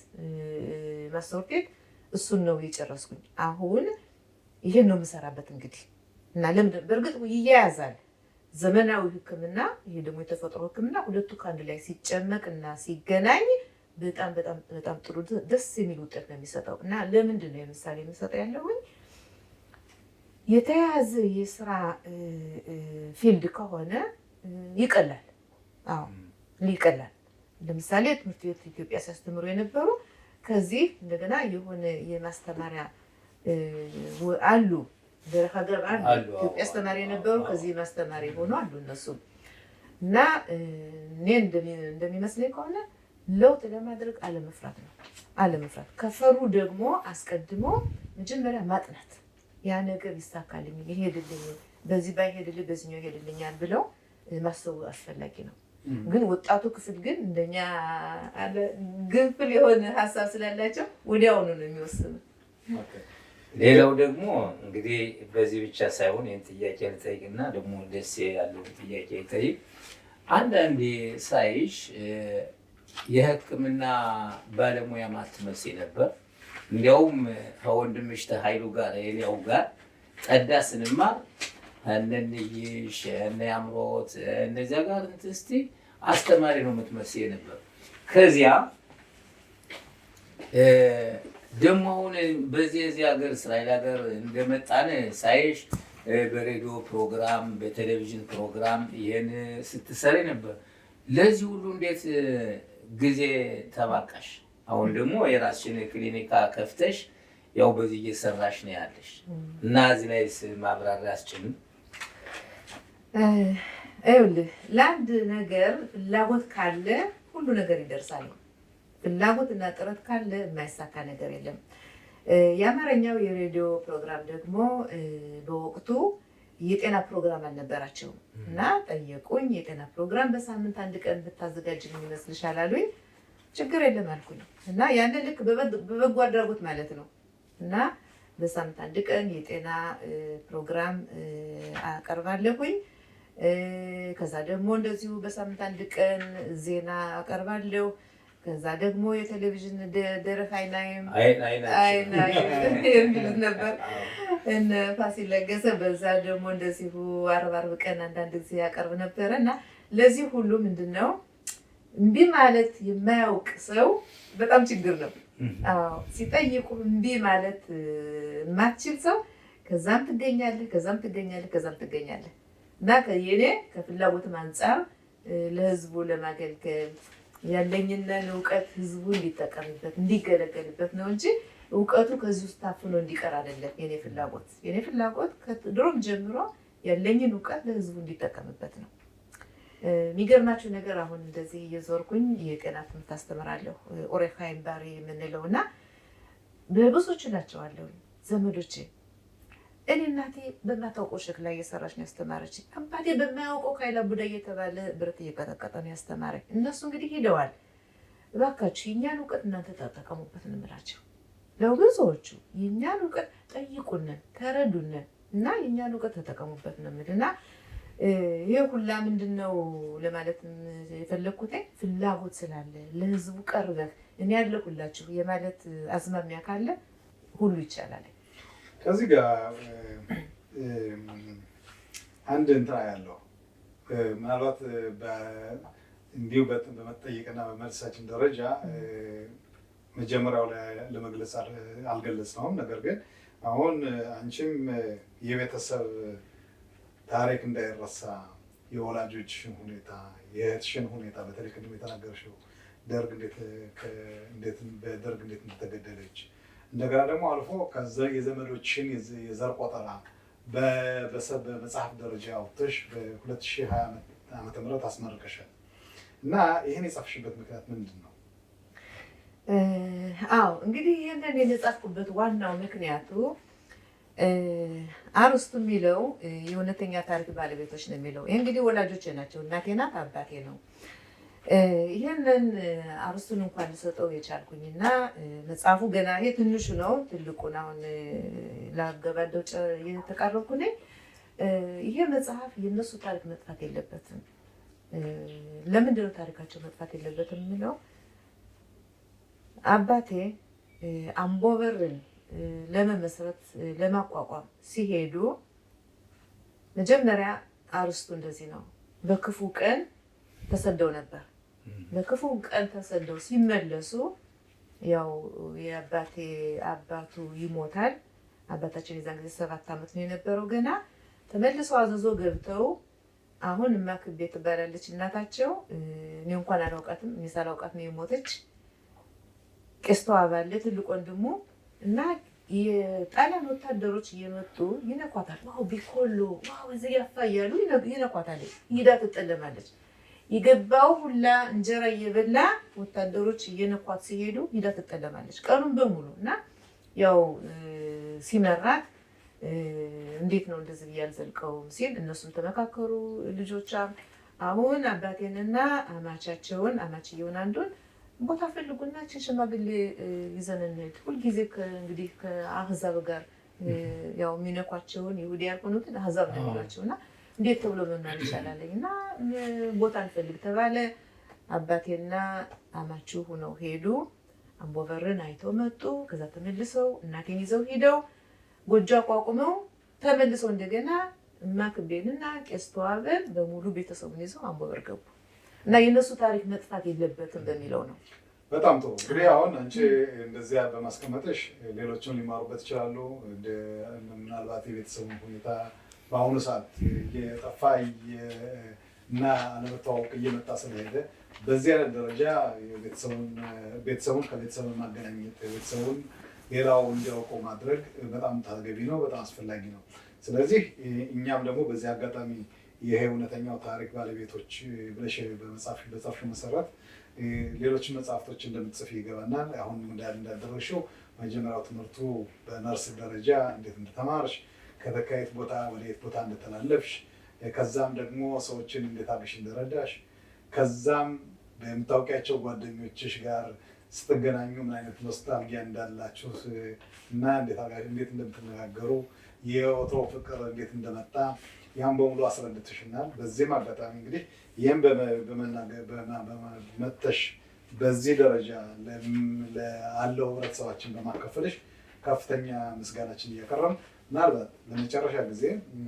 ማስተርቴት እሱን ነው የጨረስኩኝ። አሁን ይሄን ነው የምሰራበት እንግዲህ እና ለምን በእርግጥ ይያያዛል ዘመናዊ ሕክምና ይሄ ደግሞ የተፈጥሮ ሕክምና ሁለቱ ከአንድ ላይ ሲጨመቅና ሲገናኝ በጣም በጣም በጣም ጥሩ ደስ የሚል ውጤት ነው የሚሰጠው። እና ለምንድን ነው የምሳሌ የምሰጠው ያለሁኝ የተያያዘ የስራ ፊልድ ከሆነ ይቀላል። አዎ ይቀላል። ለምሳሌ ትምህርት ቤት ኢትዮጵያ ሲያስተምሩ የነበሩ ከዚህ እንደገና የሆነ የማስተማሪያ አሉ በሀገር አሉ ኢትዮጵያ አስተማሪ የነበሩ ከዚህ ማስተማሪ ሆኖ አሉ እነሱ እና እኔ እንደሚመስለኝ ከሆነ ለውጥ ለማድረግ አለመፍራት ነው። አለመፍራት ከፈሩ ደግሞ አስቀድሞ መጀመሪያ ማጥናት ያ ነገር ይሳካልኝ ይሄድልኝ በዚህ ባይሄድልኝ በዚህኛው ይሄድልኛል ብለው ማሰቡ አስፈላጊ ነው። ግን ወጣቱ ክፍል ግን እንደኛ አለ ግንፍል የሆነ ሀሳብ ስላላቸው ወዲያውኑ ነው የሚወስኑ። ሌላው ደግሞ እንግዲህ በዚህ ብቻ ሳይሆን ይህን ጥያቄ ልጠይቅና ደግሞ ደስ ያለው ጥያቄ ልጠይቅ። አንዳንዴ ሳይሽ የሕክምና ባለሙያ ማትመስይ ነበር። እንዲያውም ከወንድምሽ ተኃይሉ ጋር ኤልያው ጋር ጠዳ ስንማር እነንይሽ እነ ያምሮት እነዚያ ጋር እንትስቲ አስተማሪ ነው የምትመስይ ነበር። ከዚያ ደግሞ አሁን በዚህ ሀገር እስራኤል ሀገር እንደመጣን ሳይሽ በሬዲዮ ፕሮግራም በቴሌቪዥን ፕሮግራም ይሄን ስትሰሪ ነበር። ለዚህ ሁሉ እንዴት ጊዜ ተባቃሽ? አሁን ደግሞ የራስሽን ክሊኒካ ከፍተሽ ያው በዚህ እየሰራሽ ነው ያለሽ እና እዚህ ላይ ማብራሪያ አስጭኝ። ይኸውልህ ለአንድ ነገር ፍላጎት ካለ ሁሉ ነገር ይደርሳል። ፍላጎት እና ጥረት ካለ የማይሳካ ነገር የለም። የአማርኛው የሬዲዮ ፕሮግራም ደግሞ በወቅቱ የጤና ፕሮግራም አልነበራቸውም እና ጠየቁኝ። የጤና ፕሮግራም በሳምንት አንድ ቀን ብታዘጋጅ ይመስልሻል አሉኝ። ችግር የለም አልኩኝ እና ያንን ልክ በበጎ አድራጎት ማለት ነው እና በሳምንት አንድ ቀን የጤና ፕሮግራም አቀርባለሁኝ። ከዛ ደግሞ እንደዚሁ በሳምንት አንድ ቀን ዜና አቀርባለሁ። ከዛ ደግሞ የቴሌቪዥን ደረፍ አይናይም የሚሉት ነበር እነ ፋሲል ለገሰ። በዛ ደግሞ እንደዚሁ አርብ ቀን አንዳንድ ጊዜ ያቀርብ ነበረ እና ለዚህ ሁሉ ምንድን ነው እምቢ ማለት የማያውቅ ሰው በጣም ችግር ነው። ሲጠይቁ እምቢ ማለት የማትችል ሰው ከዛም ትገኛለህ ከዛም ትገኛለህ እና የኔ ከፍላጎትም አንጻር ለህዝቡ ለማገልገል ያለኝን እውቀት ህዝቡ እንዲጠቀምበት እንዲገለገልበት ነው እንጂ እውቀቱ ከዚህ ውስጥ ታፍኖ እንዲቀር አይደለም። የኔ ፍላጎት ከድሮም ጀምሮ ያለኝን እውቀት ለህዝቡ እንዲጠቀምበት ነው። የሚገርማችሁ ነገር አሁን እንደዚህ እየዞርኩኝ የጤና ትምህርት አስተምራለሁ። ኦሬካይን ባሪ የምንለው እና በብዙዎች ናቸዋለሁ ዘመዶቼ። እኔ እናቴ በማታውቀው ሸክላ እየሰራች ነው ያስተማረች። አባቴ በማያውቀው ካይላ ቡዳ እየተባለ ብረት እየቀጠቀጠ ነው ያስተማረኝ። እነሱ እንግዲህ ሄደዋል። እባካችሁ የእኛን እውቀት እናንተ ተጠቀሙበት ነው የምላቸው ለብዙዎቹ። የእኛን እውቀት ጠይቁንን፣ ተረዱንን እና የእኛን እውቀት ተጠቀሙበት ነው የምል እና ይሄ ሁላ ምንድን ነው ለማለት የፈለግኩት ፍላጎት ስላለ ለህዝቡ ቀርበህ እኔ ያለሁላችሁ የማለት አዝማሚያ ካለ ሁሉ ይቻላል። ከዚህ ጋር አንድ እንትና ያለው ምናልባት እንዲሁ በመጠየቅና በመልሳችን ደረጃ መጀመሪያው ላይ ለመግለጽ አልገለጽነውም። ነገር ግን አሁን አንቺም የቤተሰብ ታሪክ እንዳይረሳ የወላጆችሽን ሁኔታ የእህትሽን ሁኔታ በተለይ ቅድም የተናገርሽው በደርግ እንዴት እንደተገደለች እንደገና ደግሞ አልፎ ከዛ የዘመዶችን የዘር ቆጠራ በመጽሐፍ ደረጃ አውጥተሽ በ2020 ዓመተ ምህረት አስመርቀሻል እና ይህን የጻፍሽበት ምክንያት ምንድን ነው? አዎ እንግዲህ ይህንን የጻፍኩበት ዋናው ምክንያቱ አርስቱ የሚለው የእውነተኛ ታሪክ ባለቤቶች ነው የሚለው። ይህ እንግዲህ ወላጆቼ ናቸው፣ እናቴ ናት፣ አባቴ ነው። ይህንን አርስቱን እንኳን ልሰጠው የቻልኩኝና መጽሐፉ ገና ይሄ ትንሹ ነው። ትልቁን አሁን ላገባደው የተቃረብኩ ነኝ። ይሄ መጽሐፍ የነሱ ታሪክ መጥፋት የለበትም። ለምንድን ነው ታሪካቸው መጥፋት የለበትም የሚለው? አባቴ አምቦበርን ለመመስረት ለማቋቋም ሲሄዱ መጀመሪያ አርስቱ እንደዚህ ነው። በክፉ ቀን ተሰደው ነበር። በክፉ ቀን ተሰደው ሲመለሱ ያው አባቱ ይሞታል። አባታችን የዛን ጊዜ 7 ዓመት ነው የነበረው ገና። ተመልሰው አዘዞ ገብተው አሁን እማክቤ ትባላለች እናታቸው። እኔ እንኳን አላውቃትም፣ እኔ ሳላውቃት ነው የሞተች። ቄስ ተዋባለ ትልቅ ወንድሙ እና የጣሊያን ወታደሮች እየመጡ ይነኳታል። ዋው ቢኮሎ ዋው እዚህ ያፋ እያሉ ይነኳታል። ሂዳ ትጠለማለች። የገባው ሁላ እንጀራ እየበላ ወታደሮች እየነኳት ሲሄዱ ሂዳ ትጠለማለች ቀኑን በሙሉ እና ያው ሲመራት እንዴት ነው እንደዚህ ያልዘልቀው ሲል እነሱም ተመካከሩ ልጆቿ። አሁን አባቴንና አማችየውን አንዱን ቦታ ፈልጉና ሽማግሌ ይዘን እንሂድ። ሁልጊዜ እንግዲህ ከአህዛብ ጋር ያው የሚነኳቸውን ይሁዲ ያልሆኑትን አህዛብ ነው የሚሏቸው እና እንዴት ተብሎ መማር ይቻላለኝ እና ቦታ እንፈልግ ተባለ። አባቴና አማችሁ ሆነው ሄዱ። አምቦበርን አይተው መጡ። ከዛ ተመልሰው እናቴን ይዘው ሄደው ጎጆ አቋቁመው ተመልሰው እንደገና እማክቤንና ቄስ ተዋበን በሙሉ ቤተሰቡን ይዘው አምቦበር ገቡ እና የነሱ ታሪክ መጥፋት የለበትም በሚለው ነው። በጣም ጥሩ። እንግዲህ አሁን አንቺ እንደዚያ በማስቀመጥሽ ሌሎችን ሊማሩበት ይችላሉ። ምናልባት የቤተሰቡን ሁኔታ በአሁኑ ሰዓት እየጠፋ እና አለመተዋወቅ እየመጣ ስለሄደ በዚህ አይነት ደረጃ ቤተሰቡን ከቤተሰቡ ማገናኘት ቤተሰቡን ሌላው እንዲያውቀው ማድረግ በጣም ተገቢ ነው፣ በጣም አስፈላጊ ነው። ስለዚህ እኛም ደግሞ በዚህ አጋጣሚ ይሄ እውነተኛው ታሪክ ባለቤቶች ብለሽ በጻፍሽው መሰረት ሌሎችን መጽሐፍቶች እንደምትጽፊ ይገባናል። አሁን እንዳደረግሽው መጀመሪያው ትምህርቱ በነርስ ደረጃ እንዴት እንደተማርሽ፣ ከየት ቦታ ወደ የት ቦታ እንደተላለፍሽ፣ ከዛም ደግሞ ሰዎችን እንዴት አድርገሽ እንደረዳሽ፣ ከዛም በምታውቂያቸው ጓደኞችሽ ጋር ስትገናኙ ምን አይነት ኖስታልጊያ እንዳላችሁ እና እንዴት እንደምትነጋገሩ የወትሮ ፍቅር እንዴት እንደመጣ ያን በሙሉ አስረድተሽናል። በዚህም አጋጣሚ እንግዲህ ይህም በመተሽ በዚህ ደረጃ ለአለው ህብረተሰባችን በማካፈልሽ ከፍተኛ ምስጋናችን እያቀረብን ምናልባት ለመጨረሻ ጊዜ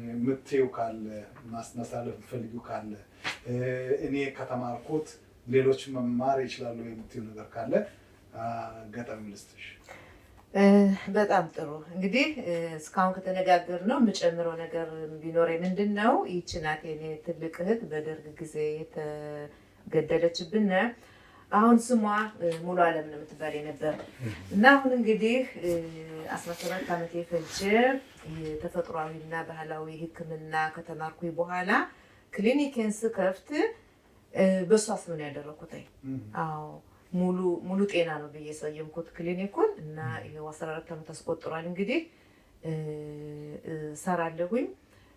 የምትይው ካለ ማስተላለፍ የምትፈልጊው ካለ እኔ ከተማርኩት ሌሎች መማር ይችላሉ የምትይው ነገር ካለ አጋጣሚ ልስጥሽ። በጣም ጥሩ። እንግዲህ እስካሁን ከተነጋገርነው የምጨምረው ነገር ቢኖረኝ ምንድን ነው፣ ይህች ናት የኔ ትልቅ እህት በደርግ ጊዜ የተገደለችብን። አሁን ስሟ ሙሉ አለም ነው የምትባል ነበር እና አሁን እንግዲህ 17 ዓመት የፈጀ የተፈጥሯዊና ባህላዊ ሕክምና ከተማርኩኝ በኋላ ክሊኒክን ስከፍት በሷ ስም ነው ያደረኩት። አዎ ሙሉ ጤና ነው ብዬ ሰየምኩት ክሊኒኩን እና ይሄው 14 ዓመት አስቆጥሯል። እንግዲህ ሰራለሁኝ።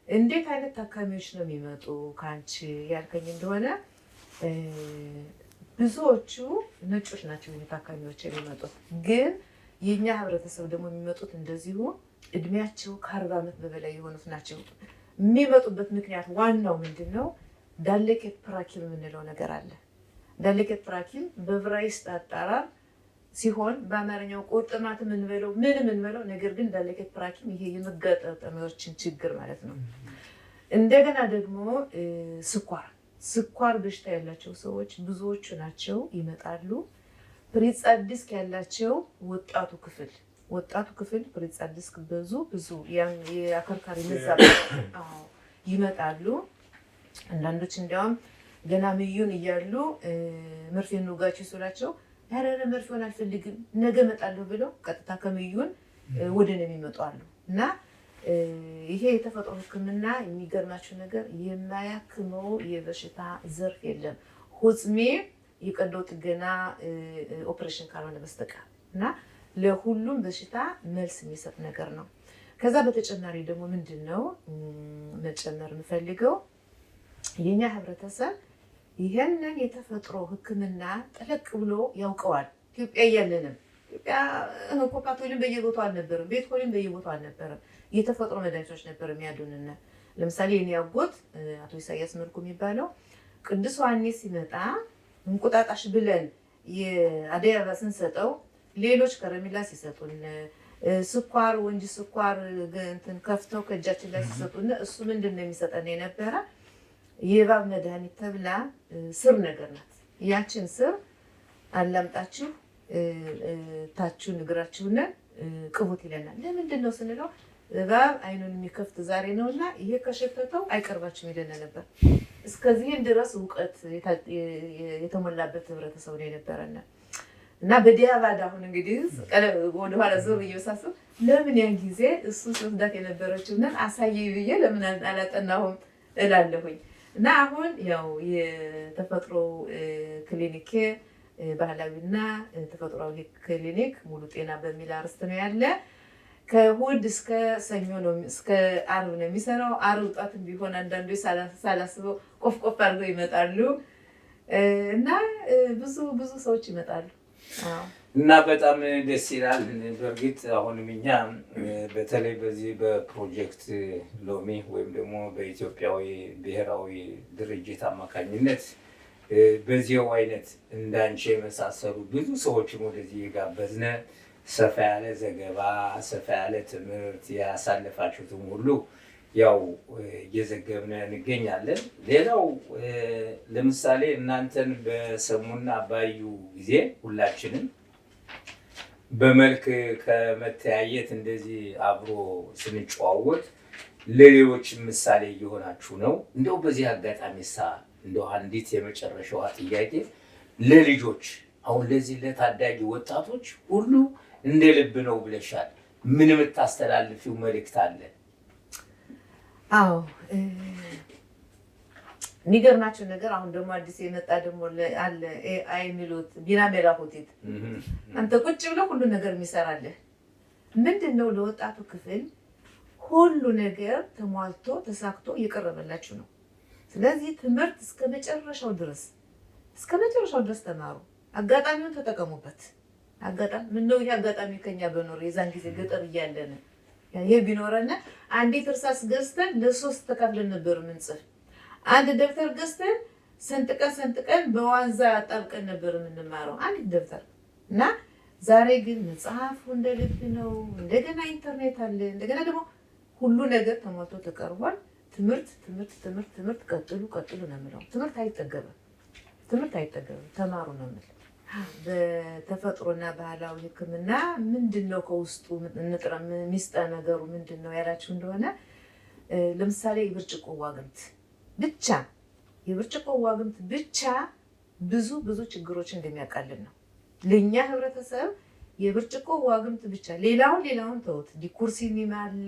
እንዴት አይነት ታካሚዎች ነው የሚመጡ ከአንቺ ያልከኝ እንደሆነ ብዙዎቹ ነጮች ናቸው ታካሚዎች የሚመጡት። ግን የኛ ህብረተሰብ ደግሞ የሚመጡት እንደዚሁ እድሜያቸው ከ40 ዓመት በበላይ የሆኑት ናቸው። የሚመጡበት ምክንያት ዋናው ምንድን ነው? ዳሌኬት ፕራኪም የምንለው ነገር አለ። ዳሌኬት ፕራኪም በዕብራይስጥ አጠራር ሲሆን በአማርኛው ቁርጥማት የምንበለው ነገር ግን ዳሌኬት ፕራኪም ይሄ የመጋጠሚያዎችን ችግር ማለት ነው። እንደገና ደግሞ ስኳር በሽታ ያላቸው ሰዎች ብዙዎቹ ናቸው ይመጣሉ። ፕሪጻድ ዲስክ ያላቸው ወጣቱ ክፍል ፕሪጻድ ዲስክ ብዙ የአከርካሪ መዛባት ይመጣሉ። አንዳንዶች እንዲያውም ገና ምዩን እያሉ መርፌ እንውጋችሁ ስላቸው ኧረ መርፌውን አልፈልግም ነገ እመጣለሁ ብለው ቀጥታ ከምዩን ወደ እኔ የሚመጡ አሉ። እና ይሄ የተፈጥሮ ሕክምና የሚገርማችሁ ነገር የማያክመው የበሽታ ዘርፍ የለም ሁጽሜ የቀዶ ጥገና ኦፕሬሽን ካልሆነ በስተቀር እና ለሁሉም በሽታ መልስ የሚሰጥ ነገር ነው። ከዛ በተጨማሪ ደግሞ ምንድን ነው መጨመር የምፈልገው የኛ ህብረተሰብ ይሄንን የተፈጥሮ ሕክምና ጠለቅ ብሎ ያውቀዋል። ኢትዮጵያ እያለንም ኢትዮጵያ ኮካቶልን በየቦታው አልነበረም፣ ቤት ኮልን በየቦታው አልነበረም። የተፈጥሮ መድኃኒቶች ነበር የሚያዱንና ለምሳሌ የኔ አጎት አቶ ኢሳያስ መልኩ የሚባለው ቅዱስ ዮሐንስ ሲመጣ እንቁጣጣሽ ብለን የአደይ አበባ ስንሰጠው ሌሎች ከረሜላ ሲሰጡን ስኳር ወንጂ ስኳር እንትን ከፍተው ከእጃችን ላይ ሲሰጡን እሱ ምንድን ነው የሚሰጠን የነበረ የእባብ መድኃኒት ተብላ ስር ነገር ናት። ያችን ስር አላምጣችሁ ታችሁን እግራችሁን ቅቡት ይለናል። ለምንድን ነው ስንለው እባብ አይኑን የሚከፍት ዛሬ ነውና ይሄ ከሸተተው አይቀርባችሁም ይለን ነበር። እስከዚህም ድረስ እውቀት የተሞላበት ህብረተሰብ ነው የነበረና እና በዲያባድ አሁን እንግዲህ ወደኋላ ዞር እየሳስብ ለምን ያን ጊዜ እሱ ሲወስዳት የነበረችውን አሳየ ብዬ ለምን አላጠናሁም እላለሁኝ። እና አሁን ያው የተፈጥሮ ክሊኒክ ባህላዊና ተፈጥሯዊ ክሊኒክ ሙሉ ጤና በሚል አርዕስት ነው ያለ። ከእሑድ እስከ ሰኞ ነው እስከ ዓርብ ነው የሚሰራው። ዓርብ ጧትም ቢሆን አንዳንዶች ሳላስበው ቆፍቆፍ አድርገው ይመጣሉ እና ብዙ ሰዎች ይመጣሉ እና በጣም ደስ ይላል። በእርግጥ አሁንም እኛ በተለይ በዚህ በፕሮጀክት ሎሚ ወይም ደግሞ በኢትዮጵያዊ ብሔራዊ ድርጅት አማካኝነት በዚያው አይነት እንዳንቺ የመሳሰሉ ብዙ ሰዎችን ወደዚህ የጋበዝነ ሰፋ ያለ ዘገባ፣ ሰፋ ያለ ትምህርት ያሳለፋችሁትም ሁሉ ያው እየዘገብነ እንገኛለን። ሌላው ለምሳሌ እናንተን በሰሙና ባዩ ጊዜ ሁላችንም በመልክ ከመተያየት እንደዚህ አብሮ ስንጨዋወት ለሌሎች ምሳሌ እየሆናችሁ ነው። እንደው በዚህ አጋጣሚ እንደው አንዲት የመጨረሻዋ ጥያቄ ለልጆች አሁን ለዚህ ለታዳጊ ወጣቶች ሁሉ እንደ ልብ ነው ብለሻል። ምን የምታስተላልፊው መልእክት አለ? አዎ የሚገርማችሁ ነገር አሁን ደግሞ አዲስ የመጣ ደግሞ አለ ኤአይ የሚሉት ቢናሜራ ሆቴል አንተ ቁጭ ብለው ሁሉ ነገር የሚሰራልህ ምንድን ነው? ለወጣቱ ክፍል ሁሉ ነገር ተሟልቶ ተሳክቶ እየቀረበላችሁ ነው። ስለዚህ ትምህርት እስከ መጨረሻው ድረስ ተማሩ። አጋጣሚውን ተጠቀሙበት። ምነው ይሄ አጋጣሚ ከኛ በኖር የዛን ጊዜ ገጠር እያለን ይሄ ቢኖረን አንዲት እርሳስ ገዝተን ለሶስት ተካፍለን ነበር ምንጽፍ። አንድ ደብተር ገዝተን ሰንጥቀን በዋንዛ አጣብቀን ነበር የምንማረው አንዲት ደብተር እና ዛሬ ግን መጽሐፉ እንደ ልብ ነው። እንደገና ኢንተርኔት አለ። እንደገና ደግሞ ሁሉ ነገር ተሟልቶ ተቀርቧል። ትምህርት ቀጥሉ ነው የምለው። ትምህርት አይጠገብም። ተማሩ ነው የምለው። በተፈጥሮና ባህላዊ ሕክምና ምንድነው ከውስጡ ንጥረ ሚስጠ ነገሩ ምንድነው ያላችሁ እንደሆነ ለምሳሌ የብርጭቆ ዋግምት ብቻ ብዙ ችግሮችን እንደሚያቃልል ነው ለኛ ህብረተሰብ። የብርጭቆ ዋግምት ብቻ ሌላውን ተውት። ዲኩርሲኒም አለ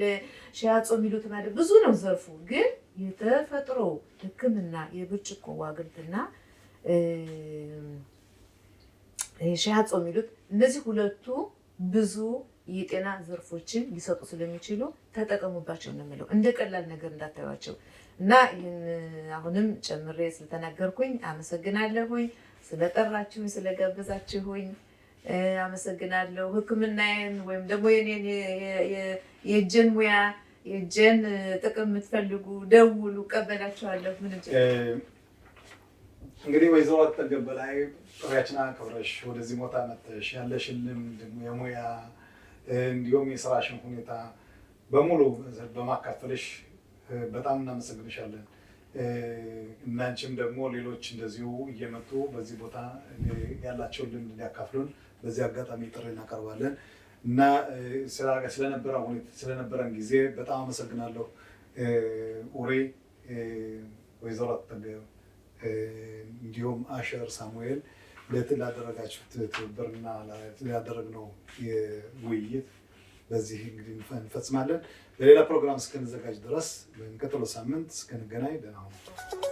ሻያጾ የሚሉት ማለት ብዙ ነው ዘርፉ። ግን የተፈጥሮ ሕክምና የብርጭቆ ዋግምትና ሻያጾ የሚሉት እነዚህ ሁለቱ ብዙ የጤና ዘርፎችን ሊሰጡ ስለሚችሉ ተጠቀሙባቸው ነው የምለው። እንደ ቀላል ነገር እንዳታዩዋቸው እና ይህን አሁንም ጨምሬ ስለተናገርኩኝ አመሰግናለሁኝ። ስለጠራችሁኝ ስለጋበዛችሁኝ አመሰግናለሁ። ሕክምናዬን ወይም ደግሞ የኔን የእጄን ሙያ የእጄን ጥቅም የምትፈልጉ ደውሉ፣ ቀበላችኋለሁ። ምን እንግዲህ ወይዘሮ አጠገብ በላይ ጥሪያችን አክብረሽ ወደዚህ ቦታ መጥተሽ ያለሽንም ደግሞ የሙያ እንዲሁም የስራሽን ሁኔታ በሙሉ በማካፈልሽ በጣም እናመሰግንሻለን። እናንቺም ደግሞ ሌሎች እንደዚሁ እየመጡ በዚህ ቦታ ያላቸውን ልምድ እንዲያካፍሉን በዚህ አጋጣሚ ጥሪ እናቀርባለን እና ስለነበረን ጊዜ በጣም አመሰግናለሁ። ኡሪ ወይዘሮ አጠገብ እንዲሁም አሸር ሳሙኤል ላደረጋችሁት ትብብርና ላደረግነው ውይይት በዚህ እንግዲህ እንፈጽማለን። በሌላ ፕሮግራም እስክንዘጋጅ ድረስ በሚቀጥለው ሳምንት እስክንገናኝ ደህና ሁኑ።